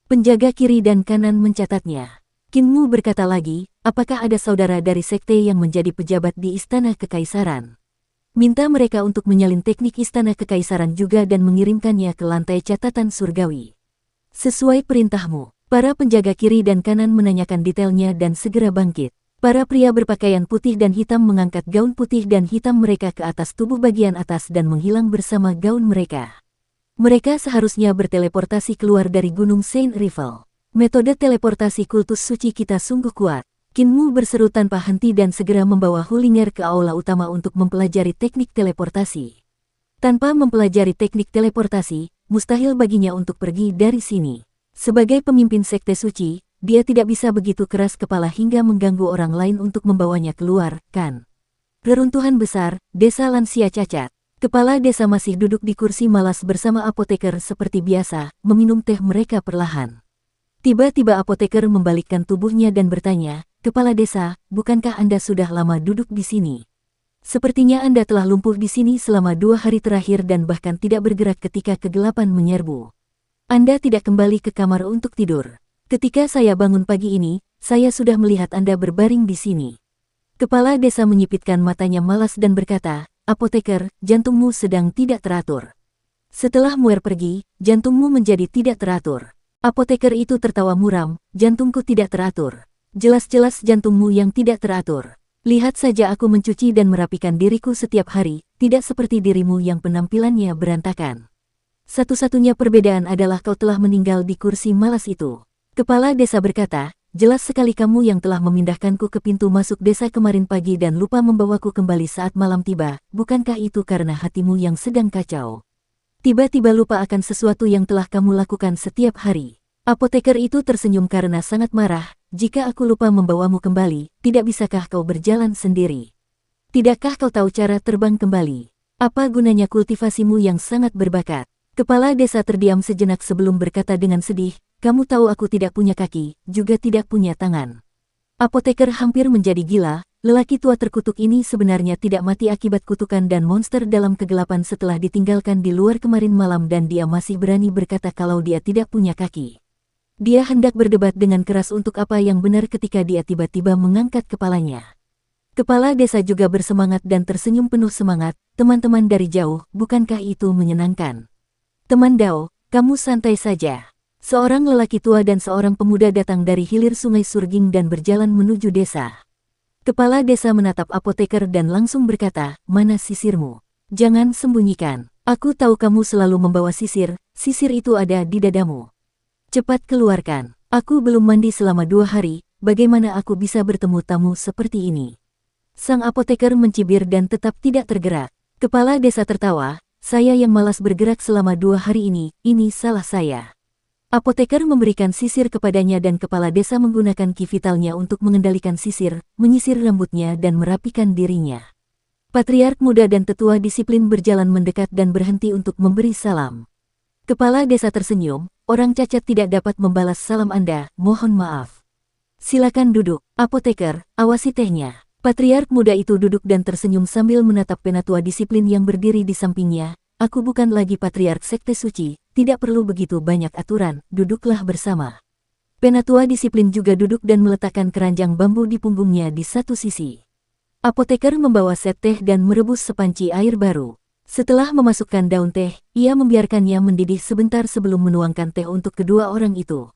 Speaker 1: Penjaga kiri dan kanan mencatatnya. Kinmu berkata lagi, apakah ada saudara dari sekte yang menjadi pejabat di Istana Kekaisaran? Minta mereka untuk menyalin teknik Istana Kekaisaran juga dan mengirimkannya ke lantai catatan surgawi. Sesuai perintahmu, para penjaga kiri dan kanan menanyakan detailnya dan segera bangkit. Para pria berpakaian putih dan hitam mengangkat gaun putih dan hitam mereka ke atas tubuh bagian atas dan menghilang bersama gaun mereka. Mereka seharusnya berteleportasi keluar dari gunung Saint Rivel. Metode teleportasi kultus suci kita sungguh kuat. Kinmu berseru tanpa henti dan segera membawa Hulinger ke aula utama untuk mempelajari teknik teleportasi. Tanpa mempelajari teknik teleportasi, mustahil baginya untuk pergi dari sini. Sebagai pemimpin sekte suci, dia tidak bisa begitu keras kepala hingga mengganggu orang lain untuk membawanya keluar, kan? Reruntuhan besar, desa lansia cacat. Kepala desa masih duduk di kursi malas bersama apoteker seperti biasa, meminum teh mereka perlahan. Tiba-tiba apoteker membalikkan tubuhnya dan bertanya, Kepala desa, bukankah Anda sudah lama duduk di sini? Sepertinya Anda telah lumpuh di sini selama 2 hari terakhir dan bahkan tidak bergerak ketika kegelapan menyerbu. Anda tidak kembali ke kamar untuk tidur. Ketika saya bangun pagi ini, saya sudah melihat Anda berbaring di sini. Kepala desa menyipitkan matanya malas dan berkata, Apoteker, jantungmu sedang tidak teratur. Setelah Muer pergi, jantungmu menjadi tidak teratur. Apoteker itu tertawa muram, jantungku tidak teratur. Jelas-jelas jantungmu yang tidak teratur. Lihat saja aku mencuci dan merapikan diriku setiap hari, tidak seperti dirimu yang penampilannya berantakan. Satu-satunya perbedaan adalah kau telah meninggal di kursi malas itu. Kepala desa berkata, jelas sekali kamu yang telah memindahkanku ke pintu masuk desa kemarin pagi dan lupa membawaku kembali saat malam tiba, bukankah itu karena hatimu yang sedang kacau? Tiba-tiba lupa akan sesuatu yang telah kamu lakukan setiap hari. Apoteker itu tersenyum karena sangat marah. Jika aku lupa membawamu kembali, tidak bisakah kau berjalan sendiri? Tidakkah kau tahu cara terbang kembali? Apa gunanya kultivasimu yang sangat berbakat? Kepala desa terdiam sejenak sebelum berkata dengan sedih, kamu tahu aku tidak punya kaki, juga tidak punya tangan. Apoteker hampir menjadi gila, lelaki tua terkutuk ini sebenarnya tidak mati akibat kutukan dan monster dalam kegelapan setelah ditinggalkan di luar kemarin malam dan dia masih berani berkata kalau dia tidak punya kaki. Dia hendak berdebat dengan keras untuk apa yang benar ketika dia tiba-tiba mengangkat kepalanya. Kepala desa juga bersemangat dan tersenyum penuh semangat, teman-teman dari jauh, bukankah itu menyenangkan? Teman Dao, kamu santai saja. Seorang lelaki tua dan seorang pemuda datang dari hilir sungai Surging dan berjalan menuju desa. Kepala desa menatap apoteker dan langsung berkata, mana sisirmu? Jangan sembunyikan. Aku tahu kamu selalu membawa sisir, sisir itu ada di dadamu. Cepat keluarkan. Aku belum mandi selama 2 hari, bagaimana aku bisa bertemu tamu seperti ini? Sang apoteker mencibir dan tetap tidak tergerak. Kepala desa tertawa, saya yang malas bergerak selama 2 hari ini salah saya. Apoteker memberikan sisir kepadanya dan kepala desa menggunakan ki vitalnya untuk mengendalikan sisir, menyisir rambutnya dan merapikan dirinya. Patriark muda dan tetua disiplin berjalan mendekat dan berhenti untuk memberi salam. Kepala desa tersenyum, orang cacat tidak dapat membalas salam Anda, mohon maaf. Silakan duduk, apoteker, awasi tehnya. Patriark muda itu duduk dan tersenyum sambil menatap penatua disiplin yang berdiri di sampingnya. Aku bukan lagi patriark sekte suci, tidak perlu begitu banyak aturan, duduklah bersama. Penatua disiplin juga duduk dan meletakkan keranjang bambu di punggungnya di satu sisi. Apoteker membawa set teh dan merebus sepanci air baru. Setelah memasukkan daun teh, ia membiarkannya mendidih sebentar sebelum menuangkan teh untuk kedua orang itu.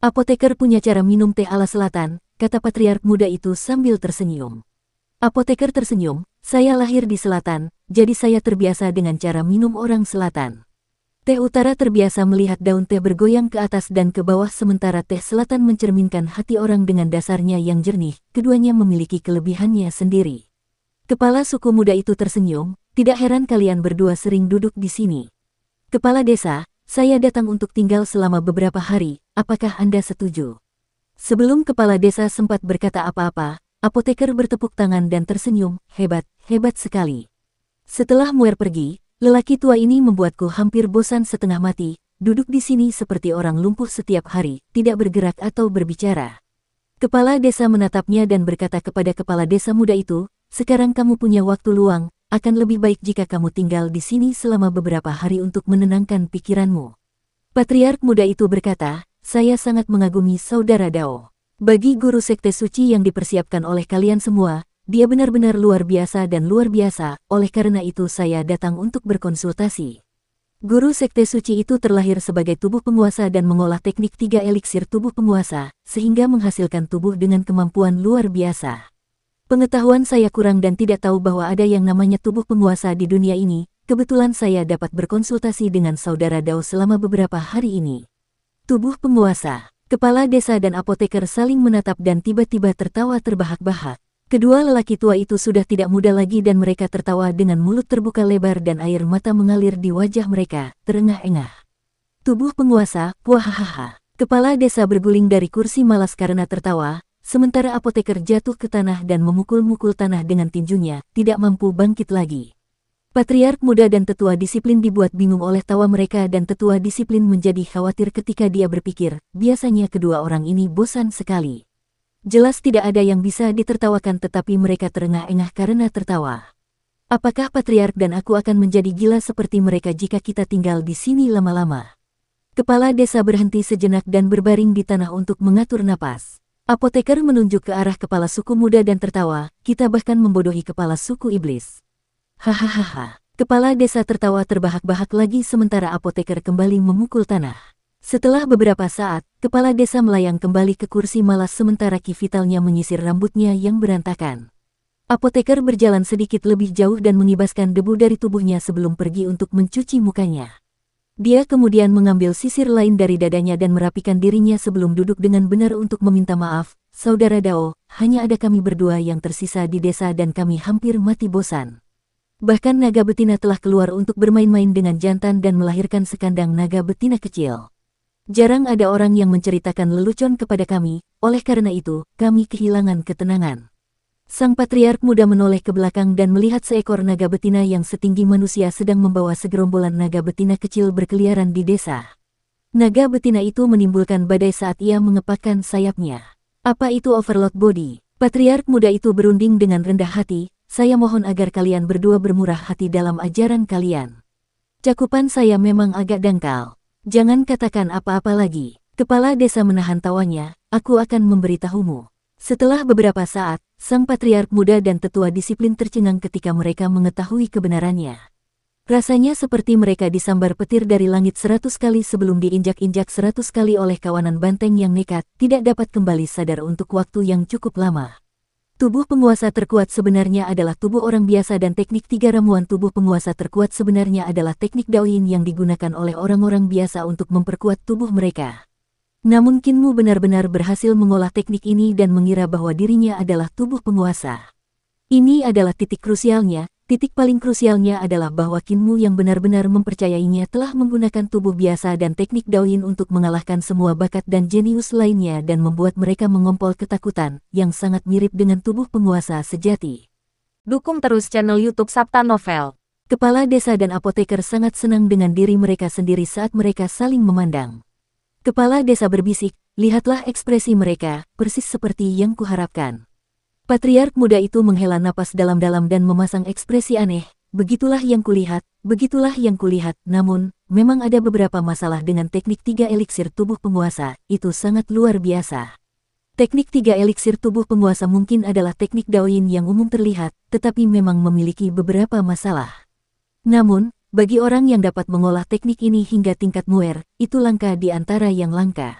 Speaker 1: Apoteker punya cara minum teh ala selatan, kata patriark muda itu sambil tersenyum. Apoteker tersenyum, saya lahir di selatan, jadi saya terbiasa dengan cara minum orang selatan. Teh utara terbiasa melihat daun teh bergoyang ke atas dan ke bawah sementara teh selatan mencerminkan hati orang dengan dasarnya yang jernih, keduanya memiliki kelebihannya sendiri. Kepala suku muda itu tersenyum, tidak heran kalian berdua sering duduk di sini. Kepala desa, saya datang untuk tinggal selama beberapa hari, apakah Anda setuju? Sebelum kepala desa sempat berkata apa-apa, apoteker bertepuk tangan dan tersenyum, hebat, hebat sekali. Setelah Muer pergi, lelaki tua ini membuatku hampir bosan setengah mati, duduk di sini seperti orang lumpuh setiap hari, tidak bergerak atau berbicara. Kepala desa menatapnya dan berkata kepada kepala desa muda itu, sekarang kamu punya waktu luang, akan lebih baik jika kamu tinggal di sini selama beberapa hari untuk menenangkan pikiranmu. Patriark muda itu berkata, saya sangat mengagumi saudara Dao. Bagi guru sekte suci yang dipersiapkan oleh kalian semua, dia benar-benar luar biasa dan luar biasa, oleh karena itu saya datang untuk berkonsultasi. Guru sekte suci itu terlahir sebagai tubuh penguasa dan mengolah teknik 3 eliksir tubuh penguasa, sehingga menghasilkan tubuh dengan kemampuan luar biasa. Pengetahuan saya kurang dan tidak tahu bahwa ada yang namanya tubuh penguasa di dunia ini, kebetulan saya dapat berkonsultasi dengan saudara Dao selama beberapa hari ini. Tubuh penguasa. Kepala desa dan apoteker saling menatap dan tiba-tiba tertawa terbahak-bahak. Kedua lelaki tua itu sudah tidak muda lagi dan mereka tertawa dengan mulut terbuka lebar dan air mata mengalir di wajah mereka, terengah-engah. Tubuh penguasa, wahahaha. Kepala desa berguling dari kursi malas karena tertawa, sementara apoteker jatuh ke tanah dan memukul-mukul tanah dengan tinjunya, tidak mampu bangkit lagi. Patriark muda dan tetua disiplin dibuat bingung oleh tawa mereka dan tetua disiplin menjadi khawatir ketika dia berpikir, biasanya kedua orang ini bosan sekali. Jelas tidak ada yang bisa ditertawakan tetapi mereka terengah-engah karena tertawa. Apakah patriark dan aku akan menjadi gila seperti mereka jika kita tinggal di sini lama-lama? Kepala desa berhenti sejenak dan berbaring di tanah untuk mengatur napas. Apoteker menunjuk ke arah kepala suku muda dan tertawa, kita bahkan membodohi kepala suku iblis. Hahaha, kepala desa tertawa terbahak-bahak lagi sementara apoteker kembali memukul tanah. Setelah beberapa saat, kepala desa melayang kembali ke kursi malas sementara ki vitalnya menyisir rambutnya yang berantakan. Apoteker berjalan sedikit lebih jauh dan mengibaskan debu dari tubuhnya sebelum pergi untuk mencuci mukanya. Dia kemudian mengambil sisir lain dari dadanya dan merapikan dirinya sebelum duduk dengan benar untuk meminta maaf, saudara Dao, hanya ada kami berdua yang tersisa di desa dan kami hampir mati bosan. Bahkan naga betina telah keluar untuk bermain-main dengan jantan dan melahirkan sekandang naga betina kecil. Jarang ada orang yang menceritakan lelucon kepada kami, oleh karena itu, kami kehilangan ketenangan. Sang patriark muda menoleh ke belakang dan melihat seekor naga betina yang setinggi manusia sedang membawa segerombolan naga betina kecil berkeliaran di desa. Naga betina itu menimbulkan badai saat ia mengepakkan sayapnya. Apa itu Overload Body? Patriark muda itu berunding dengan rendah hati, saya mohon agar kalian berdua bermurah hati dalam ajaran kalian. Cakupan saya memang agak dangkal. Jangan katakan apa-apa lagi. Kepala desa menahan tawanya, aku akan memberitahumu. Setelah beberapa saat, sang patriark muda dan tetua disiplin tercengang ketika mereka mengetahui kebenarannya. Rasanya seperti mereka disambar petir dari langit 100 kali sebelum diinjak-injak 100 kali oleh kawanan banteng yang nekat, tidak dapat kembali sadar untuk waktu yang cukup lama. Tubuh penguasa terkuat sebenarnya adalah tubuh orang biasa dan teknik 3 ramuan tubuh penguasa terkuat sebenarnya adalah teknik Daoyin yang digunakan oleh orang-orang biasa untuk memperkuat tubuh mereka. Namun Kinmu benar-benar berhasil mengolah teknik ini dan mengira bahwa dirinya adalah tubuh penguasa. Ini adalah titik krusialnya. Titik paling krusialnya adalah bahwa Kinmu yang benar-benar mempercayainya telah menggunakan tubuh biasa dan teknik Daoyin untuk mengalahkan semua bakat dan jenius lainnya dan membuat mereka mengompol ketakutan, yang sangat mirip dengan tubuh penguasa sejati.
Speaker 2: Dukung terus channel YouTube Sabta Novel.
Speaker 1: Kepala desa dan apoteker sangat senang dengan diri mereka sendiri saat mereka saling memandang. Kepala desa berbisik, lihatlah ekspresi mereka, persis seperti yang kuharapkan. Patriark muda itu menghela napas dalam-dalam dan memasang ekspresi aneh, begitulah yang kulihat, namun, memang ada beberapa masalah dengan teknik 3 eliksir tubuh penguasa, itu sangat luar biasa. Teknik 3 eliksir tubuh penguasa mungkin adalah teknik Daoyin yang umum terlihat, tetapi memang memiliki beberapa masalah. Namun, bagi orang yang dapat mengolah teknik ini hingga tingkat muer, itu langka di antara yang langka.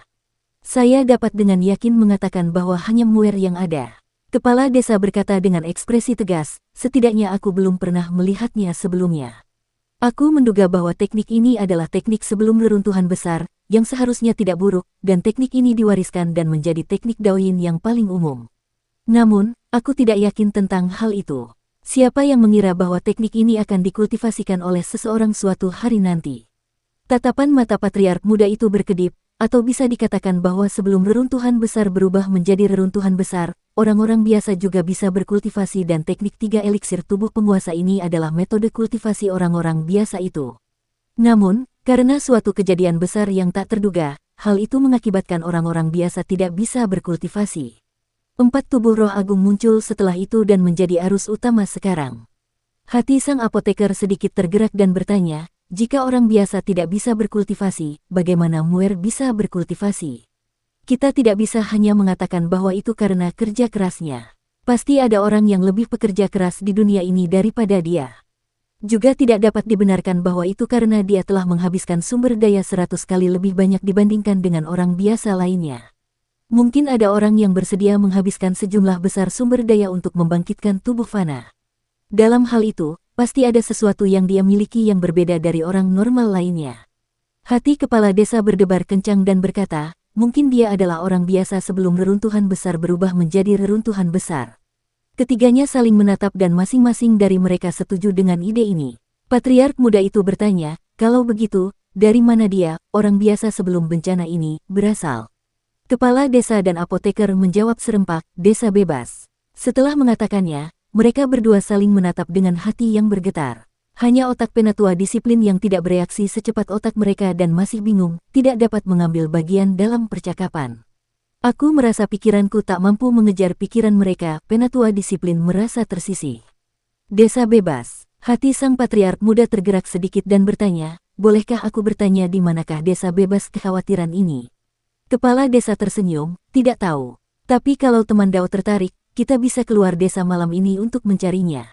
Speaker 1: Saya dapat dengan yakin mengatakan bahwa hanya muer yang ada. Kepala desa berkata dengan ekspresi tegas, setidaknya aku belum pernah melihatnya sebelumnya. Aku menduga bahwa teknik ini adalah teknik sebelum reruntuhan besar, yang seharusnya tidak buruk, dan teknik ini diwariskan dan menjadi teknik Daoyin yang paling umum. Namun, aku tidak yakin tentang hal itu. Siapa yang mengira bahwa teknik ini akan dikultivasikan oleh seseorang suatu hari nanti? Tatapan mata patriark muda itu berkedip, atau bisa dikatakan bahwa sebelum reruntuhan besar berubah menjadi reruntuhan besar, orang-orang biasa juga bisa berkultivasi dan teknik 3 eliksir tubuh penguasa ini adalah metode kultivasi orang-orang biasa itu. Namun, karena suatu kejadian besar yang tak terduga, hal itu mengakibatkan orang-orang biasa tidak bisa berkultivasi. 4 tubuh roh agung muncul setelah itu dan menjadi arus utama sekarang. Hati sang apoteker sedikit tergerak dan bertanya, jika orang biasa tidak bisa berkultivasi, bagaimana muer bisa berkultivasi? Kita tidak bisa hanya mengatakan bahwa itu karena kerja kerasnya. Pasti ada orang yang lebih pekerja keras di dunia ini daripada dia. Juga tidak dapat dibenarkan bahwa itu karena dia telah menghabiskan sumber daya 100 kali lebih banyak dibandingkan dengan orang biasa lainnya. Mungkin ada orang yang bersedia menghabiskan sejumlah besar sumber daya untuk membangkitkan tubuh fana. Dalam hal itu, pasti ada sesuatu yang dia miliki yang berbeda dari orang normal lainnya. Hati kepala desa berdebar kencang dan berkata, mungkin dia adalah orang biasa sebelum reruntuhan besar berubah menjadi reruntuhan besar. Ketiganya saling menatap dan masing-masing dari mereka setuju dengan ide ini. Patriark muda itu bertanya, kalau begitu, dari mana dia, orang biasa sebelum bencana ini, berasal? Kepala desa dan apoteker menjawab serempak, desa bebas. Setelah mengatakannya, mereka berdua saling menatap dengan hati yang bergetar. Hanya otak penatua disiplin yang tidak bereaksi secepat otak mereka dan masih bingung, tidak dapat mengambil bagian dalam percakapan. Aku merasa pikiranku tak mampu mengejar pikiran mereka, penatua disiplin merasa tersisih. Desa bebas, hati sang patriark muda tergerak sedikit dan bertanya, bolehkah aku bertanya di manakah desa bebas kekhawatiran ini? Kepala desa tersenyum, tidak tahu. Tapi kalau teman Dao tertarik, kita bisa keluar desa malam ini untuk mencarinya.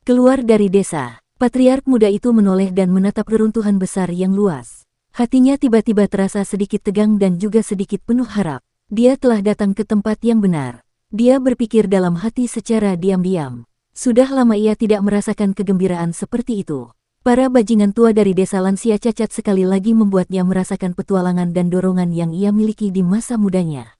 Speaker 1: Keluar dari desa. Patriark muda itu menoleh dan menatap reruntuhan besar yang luas. Hatinya tiba-tiba terasa sedikit tegang dan juga sedikit penuh harap. Dia telah datang ke tempat yang benar. Dia berpikir dalam hati secara diam-diam. Sudah lama ia tidak merasakan kegembiraan seperti itu. Para bajingan tua dari desa lansia cacat sekali lagi membuatnya merasakan petualangan dan dorongan yang ia miliki di masa mudanya.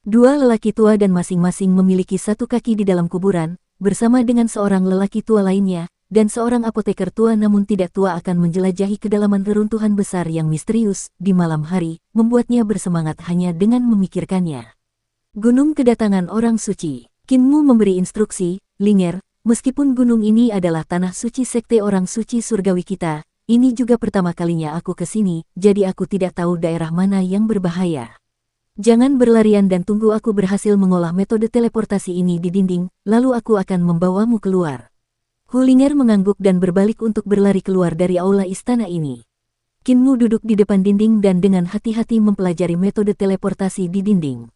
Speaker 1: 2 lelaki tua dan masing-masing memiliki 1 kaki di dalam kuburan, bersama dengan seorang lelaki tua lainnya, dan seorang apoteker tua namun tidak tua akan menjelajahi kedalaman reruntuhan besar yang misterius di malam hari, membuatnya bersemangat hanya dengan memikirkannya. Gunung kedatangan orang suci. Kinmu memberi instruksi, Linger, meskipun gunung ini adalah tanah suci sekte orang suci surgawi kita, ini juga pertama kalinya aku ke sini, jadi aku tidak tahu daerah mana yang berbahaya. Jangan berlarian dan tunggu aku berhasil mengolah metode teleportasi ini di dinding, lalu aku akan membawamu keluar. Hulinger mengangguk dan berbalik untuk berlari keluar dari aula istana ini. Kinmu duduk di depan dinding dan dengan hati-hati mempelajari metode teleportasi di dinding.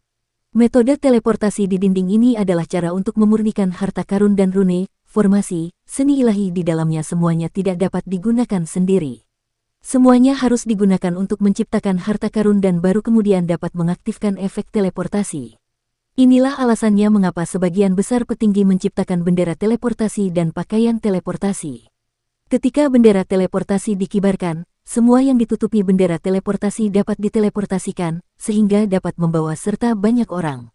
Speaker 1: Metode teleportasi di dinding ini adalah cara untuk memurnikan harta karun dan rune, formasi, seni ilahi di dalamnya semuanya tidak dapat digunakan sendiri. Semuanya harus digunakan untuk menciptakan harta karun dan baru kemudian dapat mengaktifkan efek teleportasi. Inilah alasannya mengapa sebagian besar petinggi menciptakan bendera teleportasi dan pakaian teleportasi. Ketika bendera teleportasi dikibarkan, semua yang ditutupi bendera teleportasi dapat diteleportasikan, sehingga dapat membawa serta banyak orang.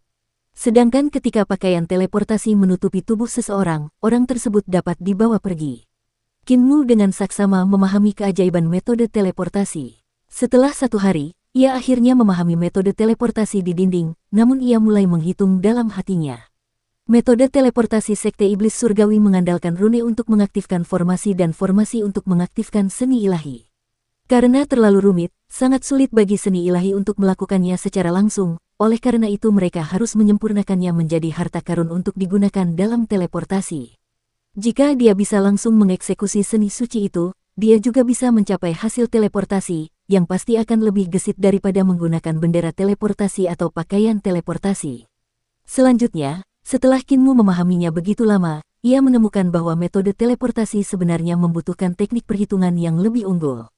Speaker 1: Sedangkan ketika pakaian teleportasi menutupi tubuh seseorang, orang tersebut dapat dibawa pergi. Kinmu dengan saksama memahami keajaiban metode teleportasi. Setelah 1 hari, ia akhirnya memahami metode teleportasi di dinding, namun ia mulai menghitung dalam hatinya. Metode teleportasi Sekte Iblis Surgawi mengandalkan rune untuk mengaktifkan formasi dan formasi untuk mengaktifkan seni ilahi. Karena terlalu rumit, sangat sulit bagi seni ilahi untuk melakukannya secara langsung, oleh karena itu mereka harus menyempurnakannya menjadi harta karun untuk digunakan dalam teleportasi. Jika dia bisa langsung mengeksekusi seni suci itu, dia juga bisa mencapai hasil teleportasi, yang pasti akan lebih gesit daripada menggunakan bendera teleportasi atau pakaian teleportasi. Selanjutnya, setelah Kinmu memahaminya begitu lama, ia menemukan bahwa metode teleportasi sebenarnya membutuhkan teknik perhitungan yang lebih unggul.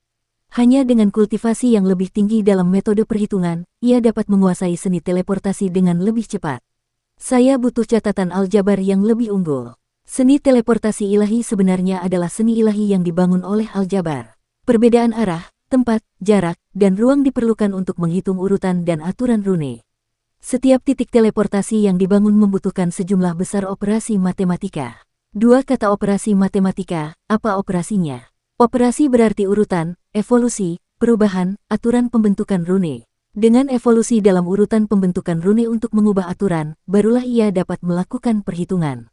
Speaker 1: Hanya dengan kultivasi yang lebih tinggi dalam metode perhitungan, ia dapat menguasai seni teleportasi dengan lebih cepat. Saya butuh catatan aljabar yang lebih unggul. Seni teleportasi ilahi sebenarnya adalah seni ilahi yang dibangun oleh aljabar. Perbedaan arah, tempat, jarak, dan ruang diperlukan untuk menghitung urutan dan aturan rune. Setiap titik teleportasi yang dibangun membutuhkan sejumlah besar operasi matematika. 2 kata operasi matematika, apa operasinya? Operasi berarti urutan, evolusi, perubahan, aturan pembentukan rune. Dengan evolusi dalam urutan pembentukan rune untuk mengubah aturan, barulah ia dapat melakukan perhitungan.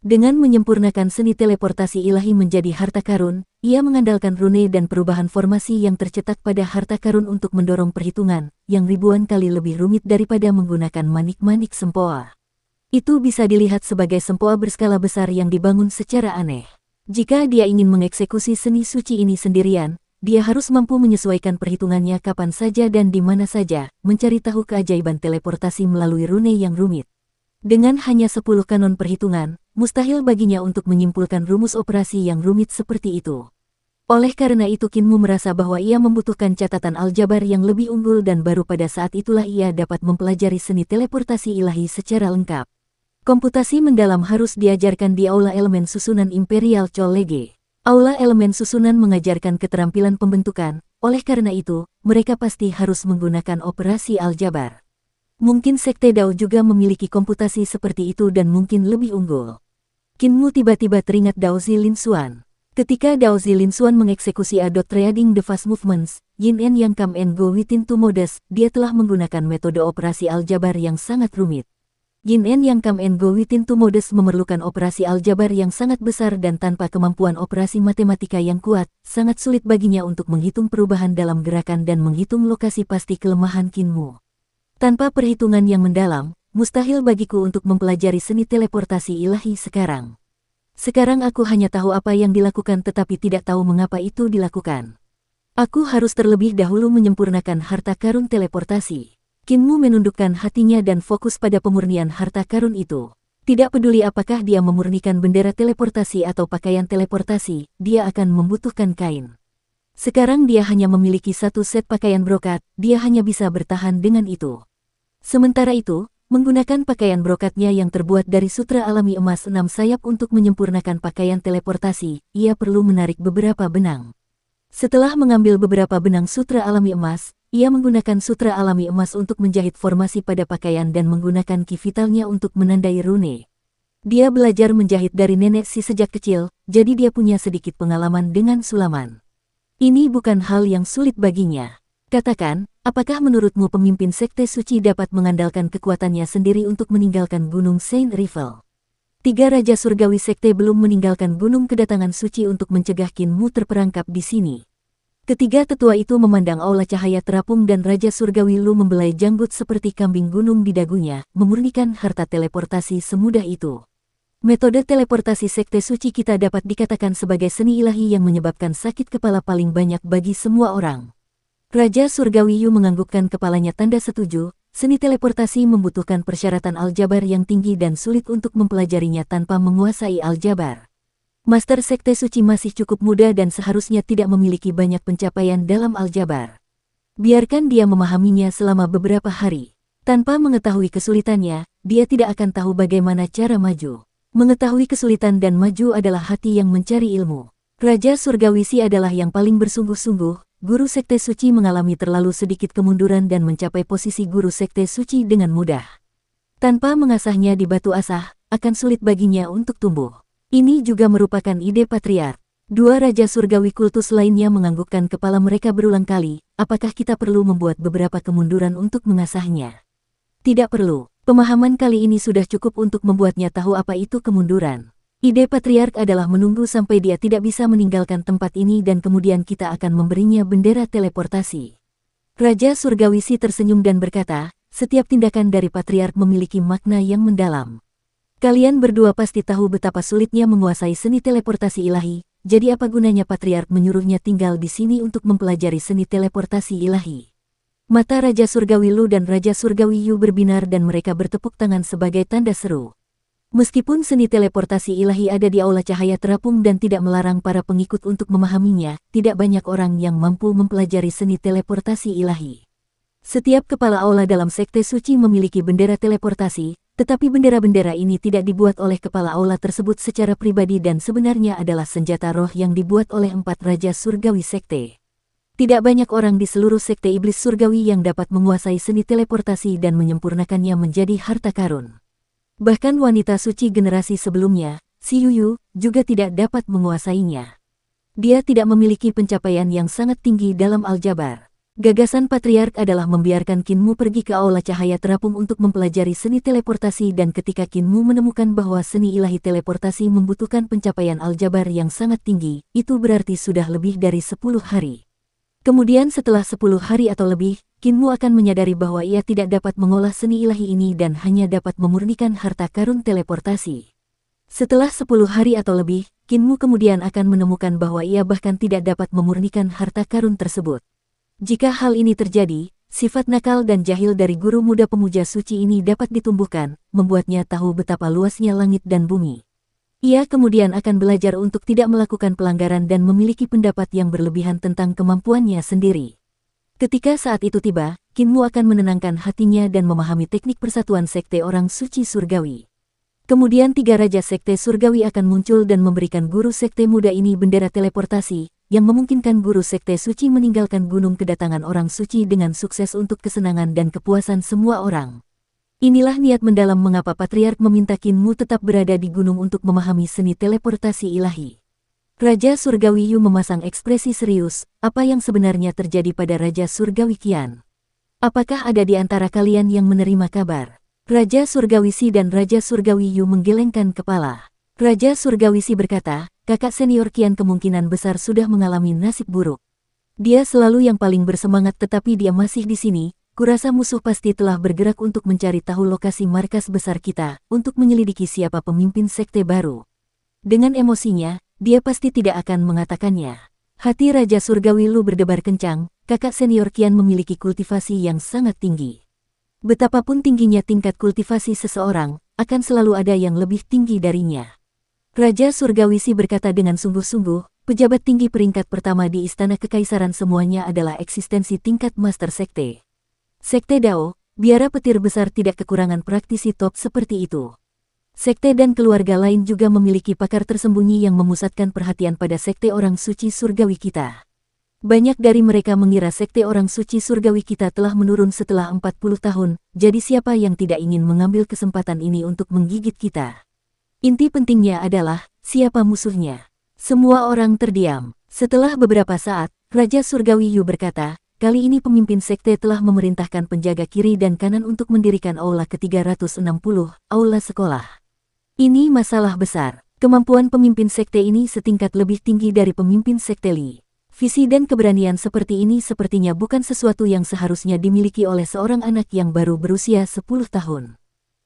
Speaker 1: Dengan menyempurnakan seni teleportasi ilahi menjadi harta karun, ia mengandalkan rune dan perubahan formasi yang tercetak pada harta karun untuk mendorong perhitungan, yang ribuan kali lebih rumit daripada menggunakan manik-manik sempoa. Itu bisa dilihat sebagai sempoa berskala besar yang dibangun secara aneh. Jika dia ingin mengeksekusi seni suci ini sendirian, dia harus mampu menyesuaikan perhitungannya kapan saja dan di mana saja, mencari tahu keajaiban teleportasi melalui rune yang rumit. Dengan hanya 10 kanon perhitungan, mustahil baginya untuk menyimpulkan rumus operasi yang rumit seperti itu. Oleh karena itu Kinmu merasa bahwa ia membutuhkan catatan aljabar yang lebih unggul dan baru pada saat itulah ia dapat mempelajari seni teleportasi ilahi secara lengkap. Komputasi mendalam harus diajarkan di Aula Elemen Susunan Imperial College. Aula Elemen Susunan mengajarkan keterampilan pembentukan, oleh karena itu, mereka pasti harus menggunakan operasi aljabar. Mungkin Sekte Dao juga memiliki komputasi seperti itu dan mungkin lebih unggul. Kinmu tiba-tiba teringat Dao Zilinsuan. Ketika Dao Zilinsuan mengeksekusi Adot Trading the Fast Movements, Yin and Yang Come and Go Within 2 Modes, dia telah menggunakan metode operasi aljabar yang sangat rumit. Yin and Yang Come and Go Within 2 Modes memerlukan operasi aljabar yang sangat besar dan tanpa kemampuan operasi matematika yang kuat, sangat sulit baginya untuk menghitung perubahan dalam gerakan dan menghitung lokasi pasti kelemahan Kinmu. Tanpa perhitungan yang mendalam, mustahil bagiku untuk mempelajari seni teleportasi ilahi sekarang. Sekarang aku hanya tahu apa yang dilakukan tetapi tidak tahu mengapa itu dilakukan. Aku harus terlebih dahulu menyempurnakan harta karun teleportasi. Kinmu menundukkan hatinya dan fokus pada pemurnian harta karun itu. Tidak peduli apakah dia memurnikan bendera teleportasi atau pakaian teleportasi, dia akan membutuhkan kain. Sekarang dia hanya memiliki 1 set pakaian brokat, dia hanya bisa bertahan dengan itu. Sementara itu, menggunakan pakaian brokatnya yang terbuat dari sutra alami emas 6 sayap untuk menyempurnakan pakaian teleportasi, ia perlu menarik beberapa benang. Setelah mengambil beberapa benang sutra alami emas, ia menggunakan sutra alami emas untuk menjahit formasi pada pakaian dan menggunakan ki vitalnya untuk menandai rune. Dia belajar menjahit dari nenek si sejak kecil, jadi dia punya sedikit pengalaman dengan sulaman. Ini bukan hal yang sulit baginya. Katakan, apakah menurutmu pemimpin Sekte Suci dapat mengandalkan kekuatannya sendiri untuk meninggalkan Gunung Saint Rivel? Tiga Raja Surgawi Sekte belum meninggalkan Gunung Kedatangan Suci untuk mencegah Qin Mu terperangkap di sini. Ketiga tetua itu memandang aula cahaya terapung dan Raja Surgawi Lu membelai janggut seperti kambing gunung di dagunya, memurnikan harta teleportasi semudah itu. Metode teleportasi Sekte Suci kita dapat dikatakan sebagai seni ilahi yang menyebabkan sakit kepala paling banyak bagi semua orang. Raja Surgawi Yu menganggukkan kepalanya tanda setuju. Seni teleportasi membutuhkan persyaratan aljabar yang tinggi dan sulit untuk mempelajarinya tanpa menguasai aljabar. Master Sekte Suci masih cukup muda dan seharusnya tidak memiliki banyak pencapaian dalam aljabar. Biarkan dia memahaminya selama beberapa hari. Tanpa mengetahui kesulitannya, dia tidak akan tahu bagaimana cara maju. Mengetahui kesulitan dan maju adalah hati yang mencari ilmu. Raja Surgawi Si adalah yang paling bersungguh-sungguh. Guru Sekte Suci mengalami terlalu sedikit kemunduran dan mencapai posisi Guru Sekte Suci dengan mudah. Tanpa mengasahnya di batu asah, akan sulit baginya untuk tumbuh. Ini juga merupakan ide Patriark. Dua Raja Surgawi Kultus lainnya menganggukkan kepala mereka berulang kali, apakah kita perlu membuat beberapa kemunduran untuk mengasahnya? Tidak perlu, pemahaman kali ini sudah cukup untuk membuatnya tahu apa itu kemunduran. Ide Patriark adalah menunggu sampai dia tidak bisa meninggalkan tempat ini dan kemudian kita akan memberinya bendera teleportasi. Raja Surgawi Si tersenyum dan berkata, setiap tindakan dari Patriark memiliki makna yang mendalam. Kalian berdua pasti tahu betapa sulitnya menguasai seni teleportasi ilahi, jadi apa gunanya Patriark menyuruhnya tinggal di sini untuk mempelajari seni teleportasi ilahi? Mata Raja Surgawi Lu dan Raja Surgawi Yu berbinar dan mereka bertepuk tangan sebagai tanda seru. Meskipun seni teleportasi ilahi ada di aula cahaya terapung dan tidak melarang para pengikut untuk memahaminya, tidak banyak orang yang mampu mempelajari seni teleportasi ilahi. Setiap kepala aula dalam Sekte Suci memiliki bendera teleportasi, tetapi bendera-bendera ini tidak dibuat oleh kepala aula tersebut secara pribadi dan sebenarnya adalah senjata roh yang dibuat oleh 4 Raja Surgawi Sekte. Tidak banyak orang di seluruh Sekte Iblis Surgawi yang dapat menguasai seni teleportasi dan menyempurnakannya menjadi harta karun. Bahkan wanita suci generasi sebelumnya, Si Yuyu, juga tidak dapat menguasainya. Dia tidak memiliki pencapaian yang sangat tinggi dalam aljabar. Gagasan Patriark adalah membiarkan Qin Mu pergi ke aula cahaya terapung untuk mempelajari seni teleportasi dan ketika Qin Mu menemukan bahwa seni ilahi teleportasi membutuhkan pencapaian aljabar yang sangat tinggi, itu berarti sudah lebih dari 10 hari. Kemudian setelah 10 hari atau lebih, Qin Mu akan menyadari bahwa ia tidak dapat mengolah seni ilahi ini dan hanya dapat memurnikan harta karun teleportasi. Setelah 10 hari atau lebih, Qin Mu kemudian akan menemukan bahwa ia bahkan tidak dapat memurnikan harta karun tersebut. Jika hal ini terjadi, sifat nakal dan jahil dari guru muda pemuja suci ini dapat ditumbuhkan, membuatnya tahu betapa luasnya langit dan bumi. Ia kemudian akan belajar untuk tidak melakukan pelanggaran dan memiliki pendapat yang berlebihan tentang kemampuannya sendiri. Ketika saat itu tiba, Qin Mu akan menenangkan hatinya dan memahami teknik persatuan Sekte Orang Suci Surgawi. Kemudian 3 Raja Sekte Surgawi akan muncul dan memberikan guru Sekte muda ini bendera teleportasi, yang memungkinkan guru Sekte Suci meninggalkan Gunung Kedatangan Orang Suci dengan sukses untuk kesenangan dan kepuasan semua orang. Inilah niat mendalam mengapa Patriark meminta Qin Mu tetap berada di gunung untuk memahami seni teleportasi ilahi. Raja Surgawi Yu memasang ekspresi serius, apa yang sebenarnya terjadi pada Raja Surgawi Qian? Apakah ada di antara kalian yang menerima kabar? Raja Surgawi Si dan Raja Surgawi Yu menggelengkan kepala. Raja Surgawi Si berkata, kakak senior Qian kemungkinan besar sudah mengalami nasib buruk. Dia selalu yang paling bersemangat tetapi dia masih di sini. Kurasa musuh pasti telah bergerak untuk mencari tahu lokasi markas besar kita, untuk menyelidiki siapa pemimpin sekte baru. Dengan emosinya, dia pasti tidak akan mengatakannya. Hati Raja Surgawi Lu berdebar kencang, kakak senior Qian memiliki kultivasi yang sangat tinggi. Betapapun tingginya tingkat kultivasi seseorang, akan selalu ada yang lebih tinggi darinya. Raja Surgawi Si berkata dengan sungguh-sungguh, pejabat tinggi peringkat pertama di Istana Kekaisaran semuanya adalah eksistensi tingkat Master Sekte. Sekte Dao, biara petir besar tidak kekurangan praktisi top seperti itu. Sekte dan keluarga lain juga memiliki pakar tersembunyi yang memusatkan perhatian pada Sekte Orang Suci Surgawi kita. Banyak dari mereka mengira Sekte Orang Suci Surgawi kita telah menurun setelah 40 tahun, jadi siapa yang tidak ingin mengambil kesempatan ini untuk menggigit kita? Inti pentingnya adalah, siapa musuhnya? Semua orang terdiam. Setelah beberapa saat, Raja Surgawi Yu berkata, kali ini pemimpin sekte telah memerintahkan penjaga kiri dan kanan untuk mendirikan aula ke-360, aula sekolah. Ini masalah besar. Kemampuan pemimpin sekte ini setingkat lebih tinggi dari pemimpin sekte Li. Visi dan keberanian seperti ini sepertinya bukan sesuatu yang seharusnya dimiliki oleh seorang anak yang baru berusia 10 tahun.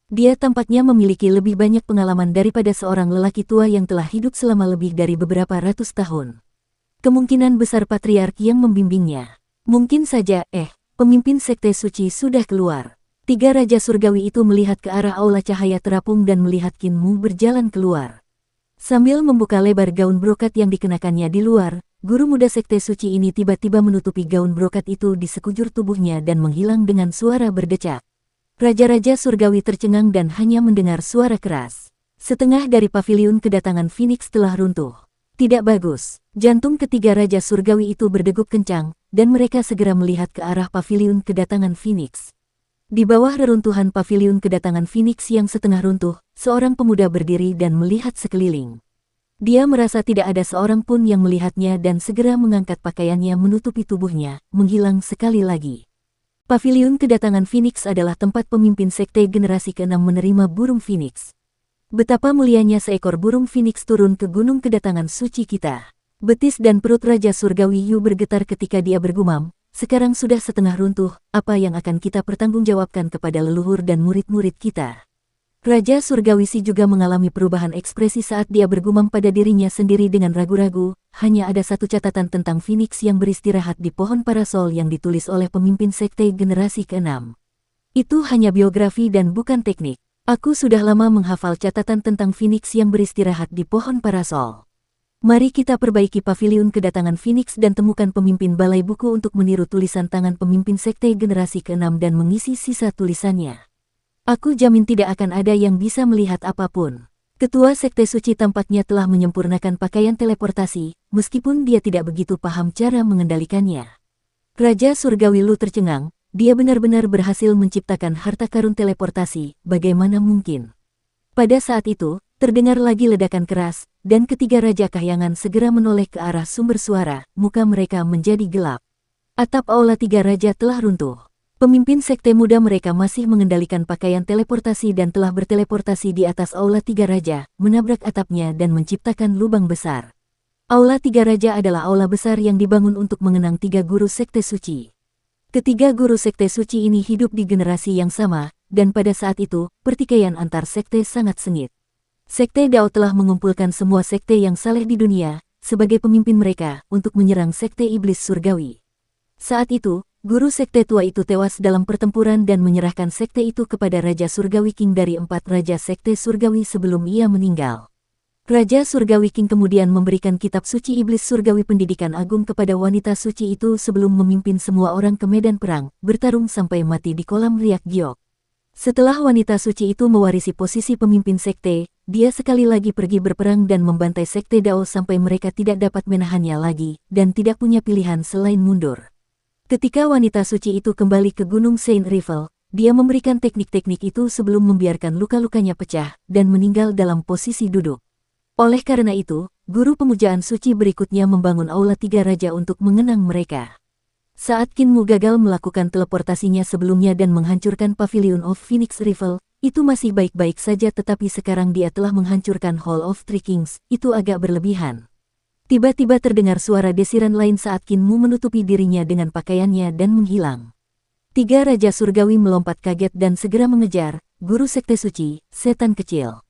Speaker 1: Dia tampaknya memiliki lebih banyak pengalaman daripada seorang lelaki tua yang telah hidup selama lebih dari beberapa ratus tahun. Kemungkinan besar patriark yang membimbingnya. Mungkin saja, pemimpin sekte suci sudah keluar. 3 raja surgawi itu melihat ke arah aula cahaya terapung dan melihat Qin Mu berjalan keluar. Sambil membuka lebar gaun brokat yang dikenakannya di luar, guru muda sekte suci ini tiba-tiba menutupi gaun brokat itu di sekujur tubuhnya dan menghilang dengan suara berdecak. Raja-raja surgawi tercengang dan hanya mendengar suara keras. Setengah dari paviliun kedatangan Phoenix telah runtuh. Tidak bagus. Jantung ketiga raja surgawi itu berdegup kencang, dan mereka segera melihat ke arah paviliun kedatangan Phoenix. Di bawah reruntuhan paviliun kedatangan Phoenix yang setengah runtuh, seorang pemuda berdiri dan melihat sekeliling. Dia merasa tidak ada seorang pun yang melihatnya dan segera mengangkat pakaiannya menutupi tubuhnya, menghilang sekali lagi. Paviliun kedatangan Phoenix adalah tempat pemimpin sekte generasi ke-6 menerima burung Phoenix. Betapa mulianya seekor burung Phoenix turun ke gunung kedatangan suci kita. Betis dan perut Raja Surgawi Yu bergetar ketika dia bergumam, sekarang sudah setengah runtuh, apa yang akan kita pertanggungjawabkan kepada leluhur dan murid-murid kita? Raja Surgawi Si juga mengalami perubahan ekspresi saat dia bergumam pada dirinya sendiri dengan ragu-ragu, hanya ada satu catatan tentang Phoenix yang beristirahat di pohon parasol yang ditulis oleh pemimpin sekte generasi ke-6. Itu hanya biografi dan bukan teknik. Aku sudah lama menghafal catatan tentang Phoenix yang beristirahat di pohon parasol. Mari kita perbaiki paviliun kedatangan Phoenix dan temukan pemimpin balai buku untuk meniru tulisan tangan pemimpin sekte generasi ke-6 dan mengisi sisa tulisannya. Aku jamin tidak akan ada yang bisa melihat apapun. Ketua sekte suci tampaknya telah menyempurnakan pakaian teleportasi, meskipun dia tidak begitu paham cara mengendalikannya. Raja Surgawi Lu tercengang, dia benar-benar berhasil menciptakan harta karun teleportasi, bagaimana mungkin? Pada saat itu, terdengar lagi ledakan keras, dan ketiga raja kahyangan segera menoleh ke arah sumber suara, muka mereka menjadi gelap. Atap aula 3 raja telah runtuh. Pemimpin sekte muda mereka masih mengendalikan pakaian teleportasi dan telah berteleportasi di atas aula 3 raja, menabrak atapnya dan menciptakan lubang besar. Aula 3 raja adalah aula besar yang dibangun untuk mengenang 3 guru sekte suci. Ketiga guru sekte suci ini hidup di generasi yang sama, dan pada saat itu, pertikaian antar sekte sangat sengit. Sekte Dao telah mengumpulkan semua sekte yang saleh di dunia, sebagai pemimpin mereka, untuk menyerang sekte iblis surgawi. Saat itu, guru sekte tua itu tewas dalam pertempuran dan menyerahkan sekte itu kepada Raja Surgawi King dari 4 Raja Sekte Surgawi sebelum ia meninggal. Raja Surgawi King kemudian memberikan kitab suci iblis surgawi pendidikan agung kepada wanita suci itu sebelum memimpin semua orang ke medan perang, bertarung sampai mati di kolam riak giok. Setelah wanita suci itu mewarisi posisi pemimpin sekte, dia sekali lagi pergi berperang dan membantai sekte Dao sampai mereka tidak dapat menahannya lagi, dan tidak punya pilihan selain mundur. Ketika wanita suci itu kembali ke Gunung Saint Rival, dia memberikan teknik-teknik itu sebelum membiarkan luka-lukanya pecah, dan meninggal dalam posisi duduk. Oleh karena itu, guru pemujaan suci berikutnya membangun aula 3 raja untuk mengenang mereka. Saat Qin Mu gagal melakukan teleportasinya sebelumnya dan menghancurkan Pavilion of Phoenix Rival, itu masih baik-baik saja tetapi sekarang dia telah menghancurkan Hall of Three Kings, itu agak berlebihan. Tiba-tiba terdengar suara desiran lain saat Qin Mu menutupi dirinya dengan pakaiannya dan menghilang. 3 raja surgawi melompat kaget dan segera mengejar, guru sekte suci, setan kecil.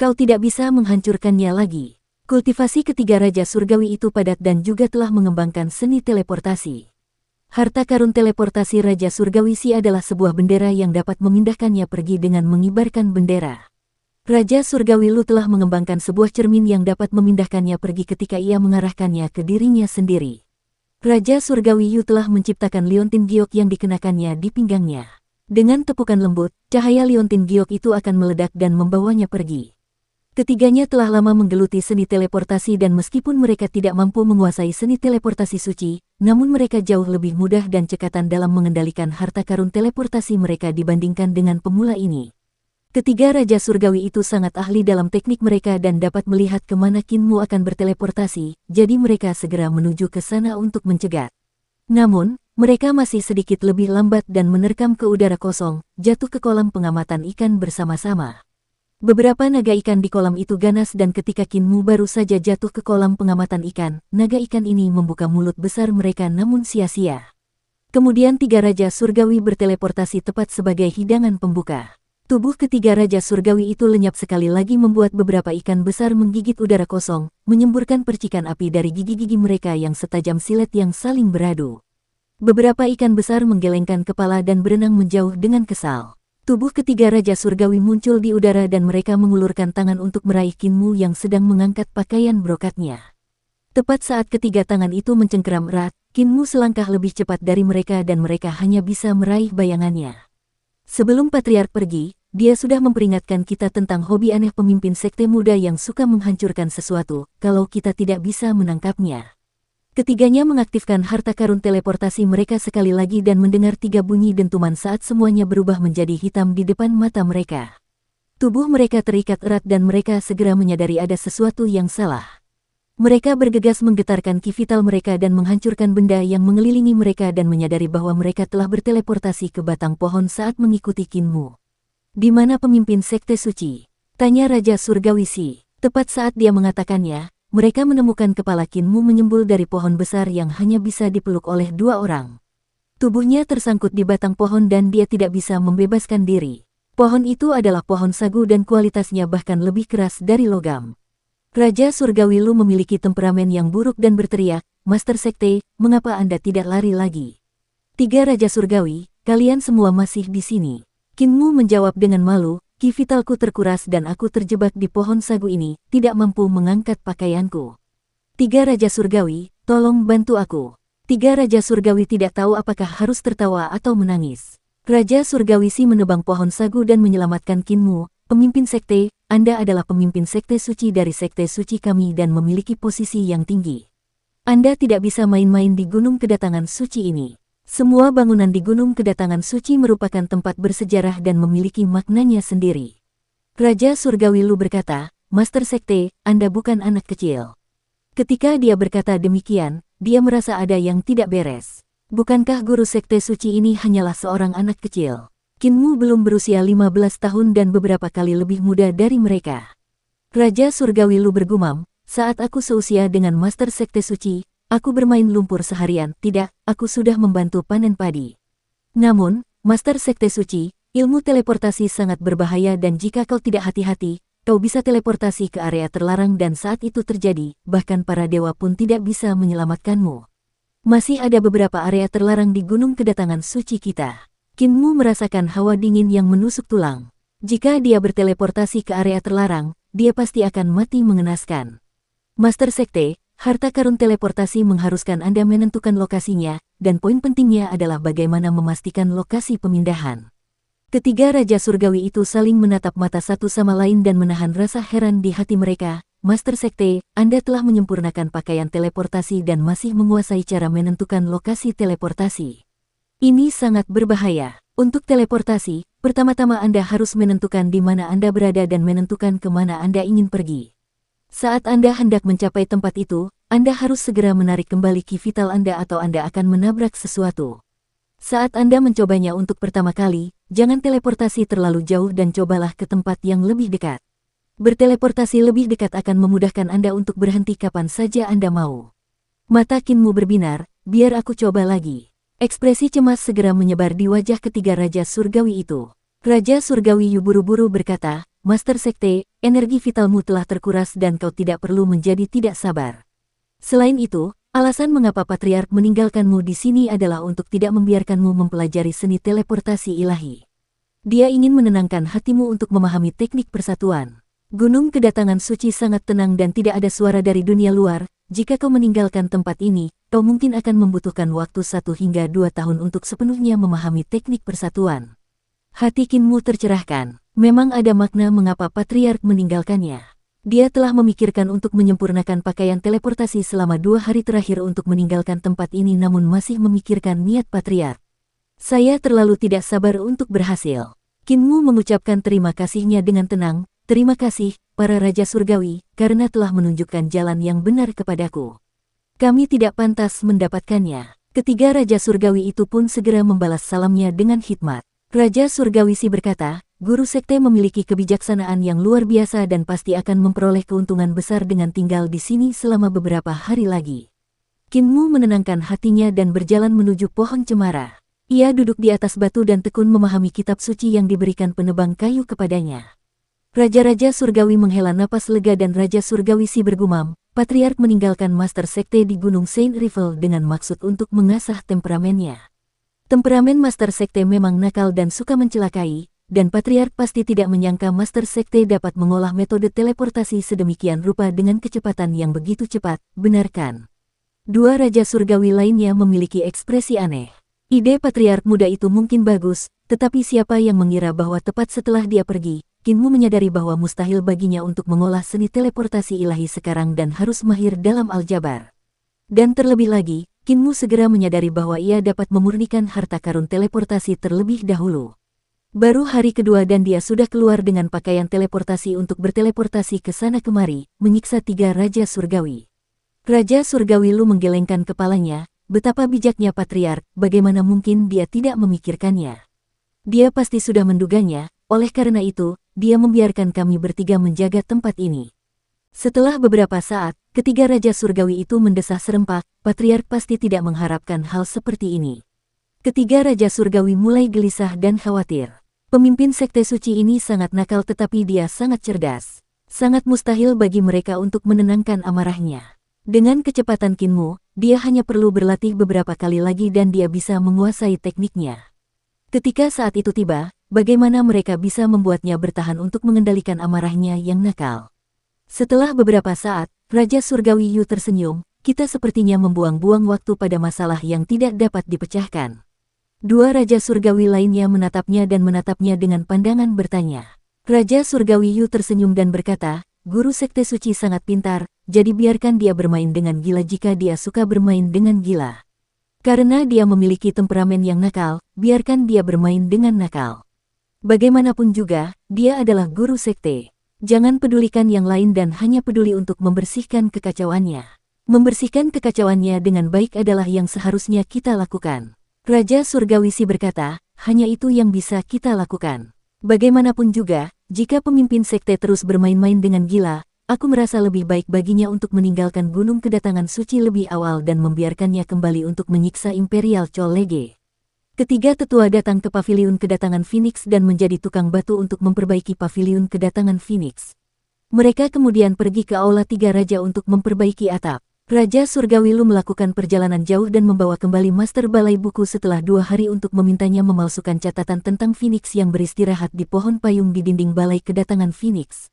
Speaker 1: Kau tidak bisa menghancurkannya lagi. Kultivasi ketiga raja surgawi itu padat dan juga telah mengembangkan seni teleportasi. Harta karun teleportasi Raja Surgawi Si adalah sebuah bendera yang dapat memindahkannya pergi dengan mengibarkan bendera. Raja Surgawi Lu telah mengembangkan sebuah cermin yang dapat memindahkannya pergi ketika ia mengarahkannya ke dirinya sendiri. Raja Surgawi Yu telah menciptakan liontin giok yang dikenakannya di pinggangnya. Dengan tepukan lembut, cahaya liontin giok itu akan meledak dan membawanya pergi. Ketiganya telah lama menggeluti seni teleportasi dan meskipun mereka tidak mampu menguasai seni teleportasi suci, namun mereka jauh lebih mudah dan cekatan dalam mengendalikan harta karun teleportasi mereka dibandingkan dengan pemula ini. Ketiga Raja Surgawi itu sangat ahli dalam teknik mereka dan dapat melihat kemana Qin Mu akan berteleportasi, jadi mereka segera menuju ke sana untuk mencegat. Namun, mereka masih sedikit lebih lambat dan menerkam ke udara kosong, jatuh ke kolam pengamatan ikan bersama-sama. Beberapa naga ikan di kolam itu ganas dan ketika Kinmu baru saja jatuh ke kolam pengamatan ikan, naga ikan ini membuka mulut besar mereka namun sia-sia. Kemudian tiga Raja Surgawi berteleportasi tepat sebagai hidangan pembuka. Tubuh ketiga Raja Surgawi itu lenyap sekali lagi membuat beberapa ikan besar menggigit udara kosong, menyemburkan percikan api dari gigi-gigi mereka yang setajam silet yang saling beradu. Beberapa ikan besar menggelengkan kepala dan berenang menjauh dengan kesal. Tubuh ketiga Raja Surgawi muncul di udara dan mereka mengulurkan tangan untuk meraih Kinmu yang sedang mengangkat pakaian brokatnya. Tepat saat ketiga tangan itu mencengkeram erat, Kinmu selangkah lebih cepat dari mereka dan mereka hanya bisa meraih bayangannya. Sebelum Patriark pergi, dia sudah memperingatkan kita tentang hobi aneh pemimpin sekte muda yang suka menghancurkan sesuatu, kalau kita tidak bisa menangkapnya. Ketiganya mengaktifkan harta karun teleportasi mereka sekali lagi dan mendengar tiga bunyi dentuman saat semuanya berubah menjadi hitam di depan mata mereka. Tubuh mereka terikat erat dan mereka segera menyadari ada sesuatu yang salah. Mereka bergegas menggetarkan ki vital mereka dan menghancurkan benda yang mengelilingi mereka dan menyadari bahwa mereka telah berteleportasi ke batang pohon saat mengikuti Kinmu. Di mana pemimpin sekte suci? Tanya Raja Surgawi Si. Tepat saat dia mengatakannya, mereka menemukan kepala Kinmu menyembul dari pohon besar yang hanya bisa dipeluk oleh dua orang. Tubuhnya tersangkut di batang pohon dan dia tidak bisa membebaskan diri. Pohon itu adalah pohon sagu dan kualitasnya bahkan lebih keras dari logam. Raja Surgawi Lu memiliki temperamen yang buruk dan berteriak, "Master Sekte, mengapa Anda tidak lari lagi?" Tiga Raja Surgawi, kalian semua masih di sini. Kinmu menjawab dengan malu, ki vitalku terkuras dan aku terjebak di pohon sagu ini, tidak mampu mengangkat pakaianku. Tiga Raja Surgawi, tolong bantu aku. Tiga Raja Surgawi tidak tahu apakah harus tertawa atau menangis. Raja Surgawi Si menebang pohon sagu dan menyelamatkan Kinmu, pemimpin sekte, Anda adalah pemimpin sekte suci dari sekte suci kami dan memiliki posisi yang tinggi. Anda tidak bisa main-main di gunung kedatangan suci ini. Semua bangunan di Gunung Kedatangan Suci merupakan tempat bersejarah dan memiliki maknanya sendiri. Raja Surgawi Lu berkata, Master Sekte, Anda bukan anak kecil. Ketika dia berkata demikian, dia merasa ada yang tidak beres. Bukankah guru sekte suci ini hanyalah seorang anak kecil? Kinmu belum berusia 15 tahun dan beberapa kali lebih muda dari mereka. Raja Surgawi Lu bergumam, saat aku seusia dengan Master Sekte Suci, aku bermain lumpur seharian, tidak, aku sudah membantu panen padi. Namun, Master Sekte Suci, ilmu teleportasi sangat berbahaya dan jika kau tidak hati-hati, kau bisa teleportasi ke area terlarang dan saat itu terjadi, bahkan para dewa pun tidak bisa menyelamatkanmu. Masih ada beberapa area terlarang di Gunung Kedatangan Suci kita. Kinmu merasakan hawa dingin yang menusuk tulang. Jika dia berteleportasi ke area terlarang, dia pasti akan mati mengenaskan. Master Sekte, harta karun teleportasi mengharuskan Anda menentukan lokasinya, dan poin pentingnya adalah bagaimana memastikan lokasi pemindahan. Ketiga Raja Surgawi itu saling menatap mata satu sama lain dan menahan rasa heran di hati mereka. Master Sekte, Anda telah menyempurnakan pakaian teleportasi dan masih menguasai cara menentukan lokasi teleportasi. Ini sangat berbahaya. Untuk teleportasi, pertama-tama Anda harus menentukan di mana Anda berada dan menentukan kemana Anda ingin pergi. Saat Anda hendak mencapai tempat itu, Anda harus segera menarik kembali ki vital Anda atau Anda akan menabrak sesuatu. Saat Anda mencobanya untuk pertama kali, jangan teleportasi terlalu jauh dan cobalah ke tempat yang lebih dekat. Berteleportasi lebih dekat akan memudahkan Anda untuk berhenti kapan saja Anda mau. Mata Kinmu berbinar, biar aku coba lagi. Ekspresi cemas segera menyebar di wajah ketiga Raja Surgawi itu. Raja Surgawi Yu buru-buru berkata, Master Sekte, energi vitalmu telah terkuras dan kau tidak perlu menjadi tidak sabar. Selain itu, alasan mengapa Patriark meninggalkanmu di sini adalah untuk tidak membiarkanmu mempelajari seni teleportasi ilahi. Dia ingin menenangkan hatimu untuk memahami teknik persatuan. Gunung Kedatangan Suci sangat tenang dan tidak ada suara dari dunia luar. Jika kau meninggalkan tempat ini, kau mungkin akan membutuhkan waktu 1 hingga 2 tahun untuk sepenuhnya memahami teknik persatuan. Hati Kinmu tercerahkan. Memang ada makna mengapa Patriark meninggalkannya. Dia telah memikirkan untuk menyempurnakan pakaian teleportasi selama 2 hari terakhir untuk meninggalkan tempat ini namun masih memikirkan niat Patriark. Saya terlalu tidak sabar untuk berhasil. Kinmu mengucapkan terima kasihnya dengan tenang. Terima kasih, para Raja Surgawi, karena telah menunjukkan jalan yang benar kepadaku. Kami tidak pantas mendapatkannya. Ketiga Raja Surgawi itu pun segera membalas salamnya dengan hikmat. Raja Surgawi Si berkata, guru sekte memiliki kebijaksanaan yang luar biasa dan pasti akan memperoleh keuntungan besar dengan tinggal di sini selama beberapa hari lagi. Kinmu menenangkan hatinya dan berjalan menuju pohon cemara. Ia duduk di atas batu dan tekun memahami kitab suci yang diberikan penebang kayu kepadanya. Raja-raja surgawi menghela napas lega dan Raja Surgawi Si bergumam, Patriark meninggalkan Master Sekte di Gunung Saint Rivel dengan maksud untuk mengasah temperamennya. Temperamen Master Sekte memang nakal dan suka mencelakai, dan Patriark pasti tidak menyangka Master Sekte dapat mengolah metode teleportasi sedemikian rupa dengan kecepatan yang begitu cepat, benarkan? Dua Raja Surgawi lainnya memiliki ekspresi aneh. Ide Patriark muda itu mungkin bagus, tetapi siapa yang mengira bahwa tepat setelah dia pergi, Kinmu menyadari bahwa mustahil baginya untuk mengolah seni teleportasi ilahi sekarang dan harus mahir dalam aljabar. Dan terlebih lagi, Kinmu segera menyadari bahwa ia dapat memurnikan harta karun teleportasi terlebih dahulu. Baru hari kedua dan dia sudah keluar dengan pakaian teleportasi untuk berteleportasi ke sana kemari, menyiksa tiga Raja Surgawi. Raja Surgawi Lu menggelengkan kepalanya. Betapa bijaknya Patriark, bagaimana mungkin dia tidak memikirkannya. Dia pasti sudah menduganya, oleh karena itu, dia membiarkan kami bertiga menjaga tempat ini. Setelah beberapa saat, ketiga Raja Surgawi itu mendesah serempak, Patriark pasti tidak mengharapkan hal seperti ini. Ketiga Raja Surgawi mulai gelisah dan khawatir. Pemimpin Sekte Suci ini sangat nakal tetapi dia sangat cerdas. Sangat mustahil bagi mereka untuk menenangkan amarahnya. Dengan kecepatan Kinmu, dia hanya perlu berlatih beberapa kali lagi dan dia bisa menguasai tekniknya. Ketika saat itu tiba, bagaimana mereka bisa membuatnya bertahan untuk mengendalikan amarahnya yang nakal? Setelah beberapa saat, Raja Surgawi Yu tersenyum, kita sepertinya membuang-buang waktu pada masalah yang tidak dapat dipecahkan. Dua Raja Surgawi lainnya menatapnya dan menatapnya dengan pandangan bertanya. Raja Surgawi Yu tersenyum dan berkata, Guru Sekte Suci sangat pintar, jadi biarkan dia bermain dengan gila jika dia suka bermain dengan gila. Karena dia memiliki temperamen yang nakal, biarkan dia bermain dengan nakal. Bagaimanapun juga, dia adalah Guru Sekte. Jangan pedulikan yang lain dan hanya peduli untuk membersihkan kekacauannya. Membersihkan kekacauannya dengan baik adalah yang seharusnya kita lakukan. Raja Surgawi Si berkata, hanya itu yang bisa kita lakukan. Bagaimanapun juga, jika pemimpin sekte terus bermain-main dengan gila, aku merasa lebih baik baginya untuk meninggalkan Gunung Kedatangan Suci lebih awal dan membiarkannya kembali untuk menyiksa Imperial Cholege. Ketiga tetua datang ke Paviliun Kedatangan Phoenix dan menjadi tukang batu untuk memperbaiki Paviliun Kedatangan Phoenix. Mereka kemudian pergi ke Aula Tiga Raja untuk memperbaiki atap. Raja Surgawi Lu melakukan perjalanan jauh dan membawa kembali Master Balai Buku setelah 2 hari untuk memintanya memalsukan catatan tentang Phoenix yang beristirahat di pohon payung di dinding Balai Kedatangan Phoenix.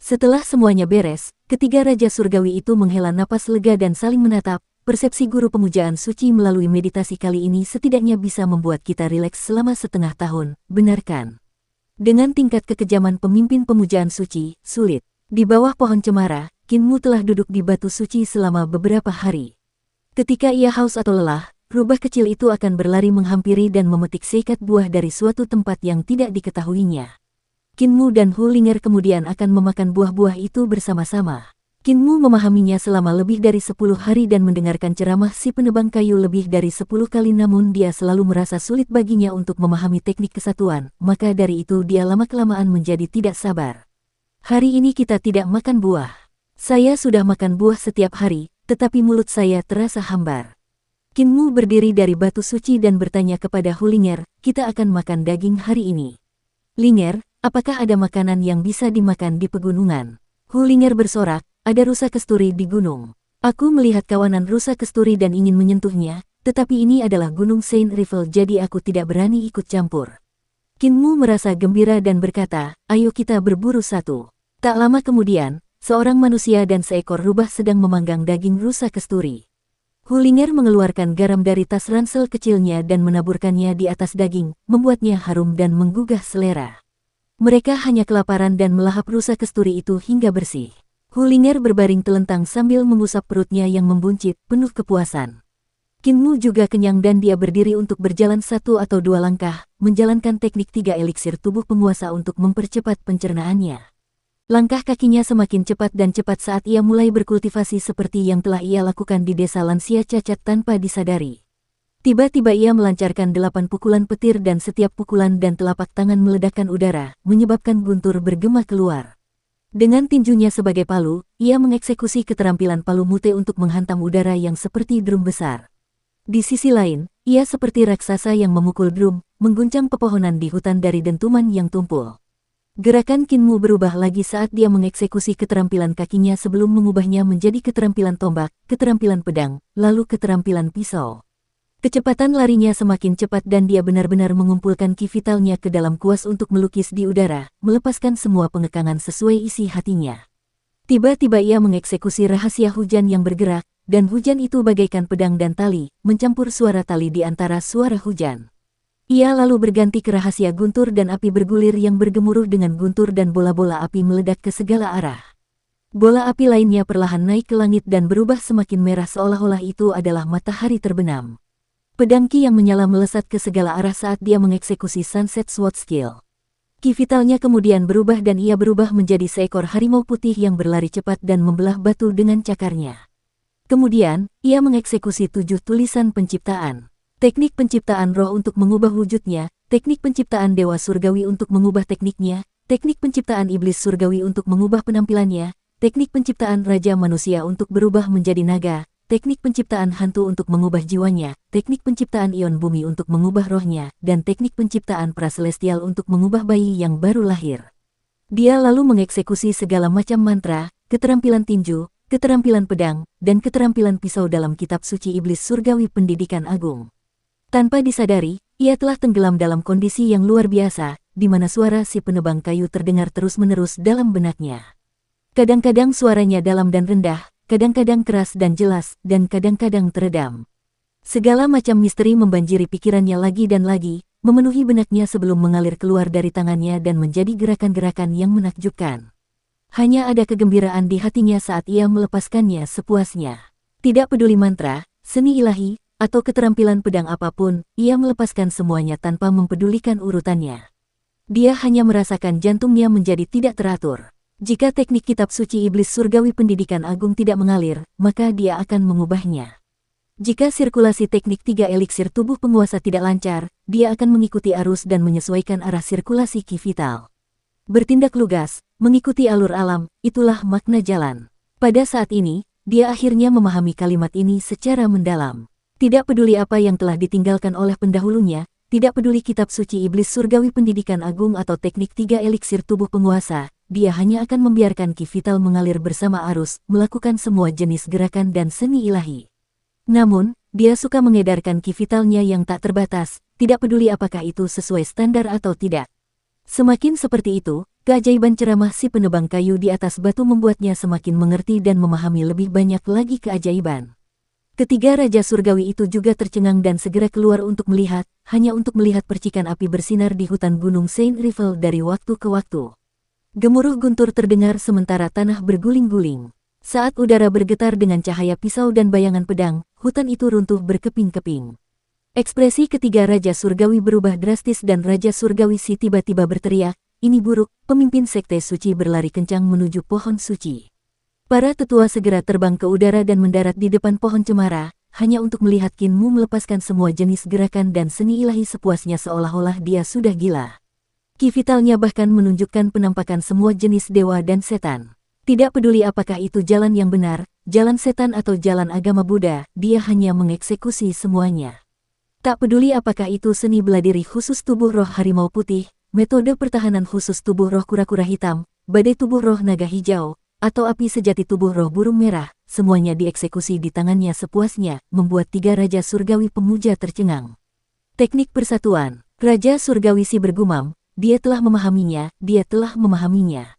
Speaker 1: Setelah semuanya beres, ketiga Raja Surgawi itu menghela napas lega dan saling menatap. Persepsi guru pemujaan suci melalui meditasi kali ini setidaknya bisa membuat kita rileks selama setengah tahun, benarkan? Dengan tingkat kekejaman pemimpin pemujaan suci, sulit. Di bawah pohon cemara, Kinmu telah duduk di batu suci selama beberapa hari. Ketika ia haus atau lelah, rubah kecil itu akan berlari menghampiri dan memetik seikat buah dari suatu tempat yang tidak diketahuinya. Kinmu dan Hulinger kemudian akan memakan buah-buah itu bersama-sama. Kinmu memahaminya selama lebih dari 10 hari dan mendengarkan ceramah si penebang kayu lebih dari 10 kali namun dia selalu merasa sulit baginya untuk memahami teknik kesatuan, maka dari itu dia lama-kelamaan menjadi tidak sabar. Hari ini kita tidak makan buah. Saya sudah makan buah setiap hari, tetapi mulut saya terasa hambar. Kinmu berdiri dari batu suci dan bertanya kepada Hulinger, kita akan makan daging hari ini. Linger, apakah ada makanan yang bisa dimakan di pegunungan? Hulinger bersorak, ada rusa kesturi di gunung. Aku melihat kawanan rusa kesturi dan ingin menyentuhnya, tetapi ini adalah Gunung Saint Rivel jadi aku tidak berani ikut campur. Kinmu merasa gembira dan berkata, ayo kita berburu satu. Tak lama kemudian, seorang manusia dan seekor rubah sedang memanggang daging rusa kesturi. Hulinger mengeluarkan garam dari tas ransel kecilnya dan menaburkannya di atas daging, membuatnya harum dan menggugah selera. Mereka hanya kelaparan dan melahap rusa kesturi itu hingga bersih. Hulinger berbaring telentang sambil mengusap perutnya yang membuncit, penuh kepuasan. Kinmu juga kenyang dan dia berdiri untuk berjalan 1 atau 2 langkah, menjalankan teknik 3 eliksir tubuh penguasa untuk mempercepat pencernaannya. Langkah kakinya semakin cepat dan cepat saat ia mulai berkultivasi seperti yang telah ia lakukan di desa lansia cacat tanpa disadari. Tiba-tiba ia melancarkan 8 pukulan petir dan setiap pukulan dan telapak tangan meledakkan udara, menyebabkan guntur bergema keluar. Dengan tinjunya sebagai palu, ia mengeksekusi keterampilan palu mute untuk menghantam udara yang seperti drum besar. Di sisi lain, ia seperti raksasa yang memukul drum, mengguncang pepohonan di hutan dari dentuman yang tumpul. Gerakan Kinmu berubah lagi saat dia mengeksekusi keterampilan kakinya sebelum mengubahnya menjadi keterampilan tombak, keterampilan pedang, lalu keterampilan pisau. Kecepatan larinya semakin cepat dan dia benar-benar mengumpulkan ki vitalnya ke dalam kuas untuk melukis di udara, melepaskan semua pengekangan sesuai isi hatinya. Tiba-tiba ia mengeksekusi rahasia hujan yang bergerak, dan hujan itu bagaikan pedang dan tali, mencampur suara tali di antara suara hujan. Ia lalu berganti ke rahasia guntur dan api bergulir yang bergemuruh dengan guntur dan bola-bola api meledak ke segala arah. Bola api lainnya perlahan naik ke langit dan berubah semakin merah seolah-olah itu adalah matahari terbenam. Pedang ki yang menyala melesat ke segala arah saat dia mengeksekusi Sunset Sword Skill. Ki vitalnya kemudian berubah dan ia berubah menjadi seekor harimau putih yang berlari cepat dan membelah batu dengan cakarnya. Kemudian, ia mengeksekusi 7 tulisan penciptaan. Teknik penciptaan roh untuk mengubah wujudnya, teknik penciptaan dewa surgawi untuk mengubah tekniknya, teknik penciptaan iblis surgawi untuk mengubah penampilannya, teknik penciptaan raja manusia untuk berubah menjadi naga, teknik penciptaan hantu untuk mengubah jiwanya, teknik penciptaan ion bumi untuk mengubah rohnya, dan teknik penciptaan praselestial untuk mengubah bayi yang baru lahir. Dia lalu mengeksekusi segala macam mantra, keterampilan tinju, keterampilan pedang, dan keterampilan pisau dalam kitab suci iblis surgawi pendidikan agung. Tanpa disadari, ia telah tenggelam dalam kondisi yang luar biasa, di mana suara si penebang kayu terdengar terus-menerus dalam benaknya. Kadang-kadang suaranya dalam dan rendah, kadang-kadang keras dan jelas, dan kadang-kadang teredam. Segala macam misteri membanjiri pikirannya lagi dan lagi, memenuhi benaknya sebelum mengalir keluar dari tangannya dan menjadi gerakan-gerakan yang menakjubkan. Hanya ada kegembiraan di hatinya saat ia melepaskannya sepuasnya. Tidak peduli mantra, seni ilahi, atau keterampilan pedang apapun, ia melepaskan semuanya tanpa mempedulikan urutannya. Dia hanya merasakan jantungnya menjadi tidak teratur. Jika teknik kitab suci iblis surgawi pendidikan agung tidak mengalir, maka dia akan mengubahnya. Jika sirkulasi teknik 3 eliksir tubuh penguasa tidak lancar, dia akan mengikuti arus dan menyesuaikan arah sirkulasi ki vital. Bertindak lugas, mengikuti alur alam, itulah makna jalan. Pada saat ini, dia akhirnya memahami kalimat ini secara mendalam. Tidak peduli apa yang telah ditinggalkan oleh pendahulunya, tidak peduli kitab suci iblis surgawi pendidikan agung atau teknik 3 eliksir tubuh penguasa, dia hanya akan membiarkan ki vital mengalir bersama arus, melakukan semua jenis gerakan dan seni ilahi. Namun, dia suka mengedarkan ki vitalnya yang tak terbatas, tidak peduli apakah itu sesuai standar atau tidak. Semakin seperti itu, keajaiban ceramah si penebang kayu di atas batu membuatnya semakin mengerti dan memahami lebih banyak lagi keajaiban. Ketiga raja surgawi itu juga tercengang dan segera keluar untuk melihat, hanya untuk melihat percikan api bersinar di hutan gunung Saint Rivel dari waktu ke waktu. Gemuruh guntur terdengar sementara tanah berguling-guling. Saat udara bergetar dengan cahaya pisau dan bayangan pedang, hutan itu runtuh berkeping-keping. Ekspresi ketiga raja surgawi berubah drastis dan raja surgawi si tiba-tiba berteriak, "Ini buruk!" Pemimpin sekte suci berlari kencang menuju pohon suci. Para tetua segera terbang ke udara dan mendarat di depan pohon cemara, hanya untuk melihat Kinmu melepaskan semua jenis gerakan dan seni ilahi sepuasnya seolah-olah dia sudah gila. Ki vitalnya bahkan menunjukkan penampakan semua jenis dewa dan setan. Tidak peduli apakah itu jalan yang benar, jalan setan atau jalan agama Buddha, dia hanya mengeksekusi semuanya. Tak peduli apakah itu seni bela diri khusus tubuh roh harimau putih, metode pertahanan khusus tubuh roh kura-kura hitam, badai tubuh roh naga hijau, atau api sejati tubuh roh burung merah, semuanya dieksekusi di tangannya sepuasnya, membuat tiga raja surgawi pemuja tercengang. Teknik persatuan, raja surgawi si bergumam, dia telah memahaminya, dia telah memahaminya.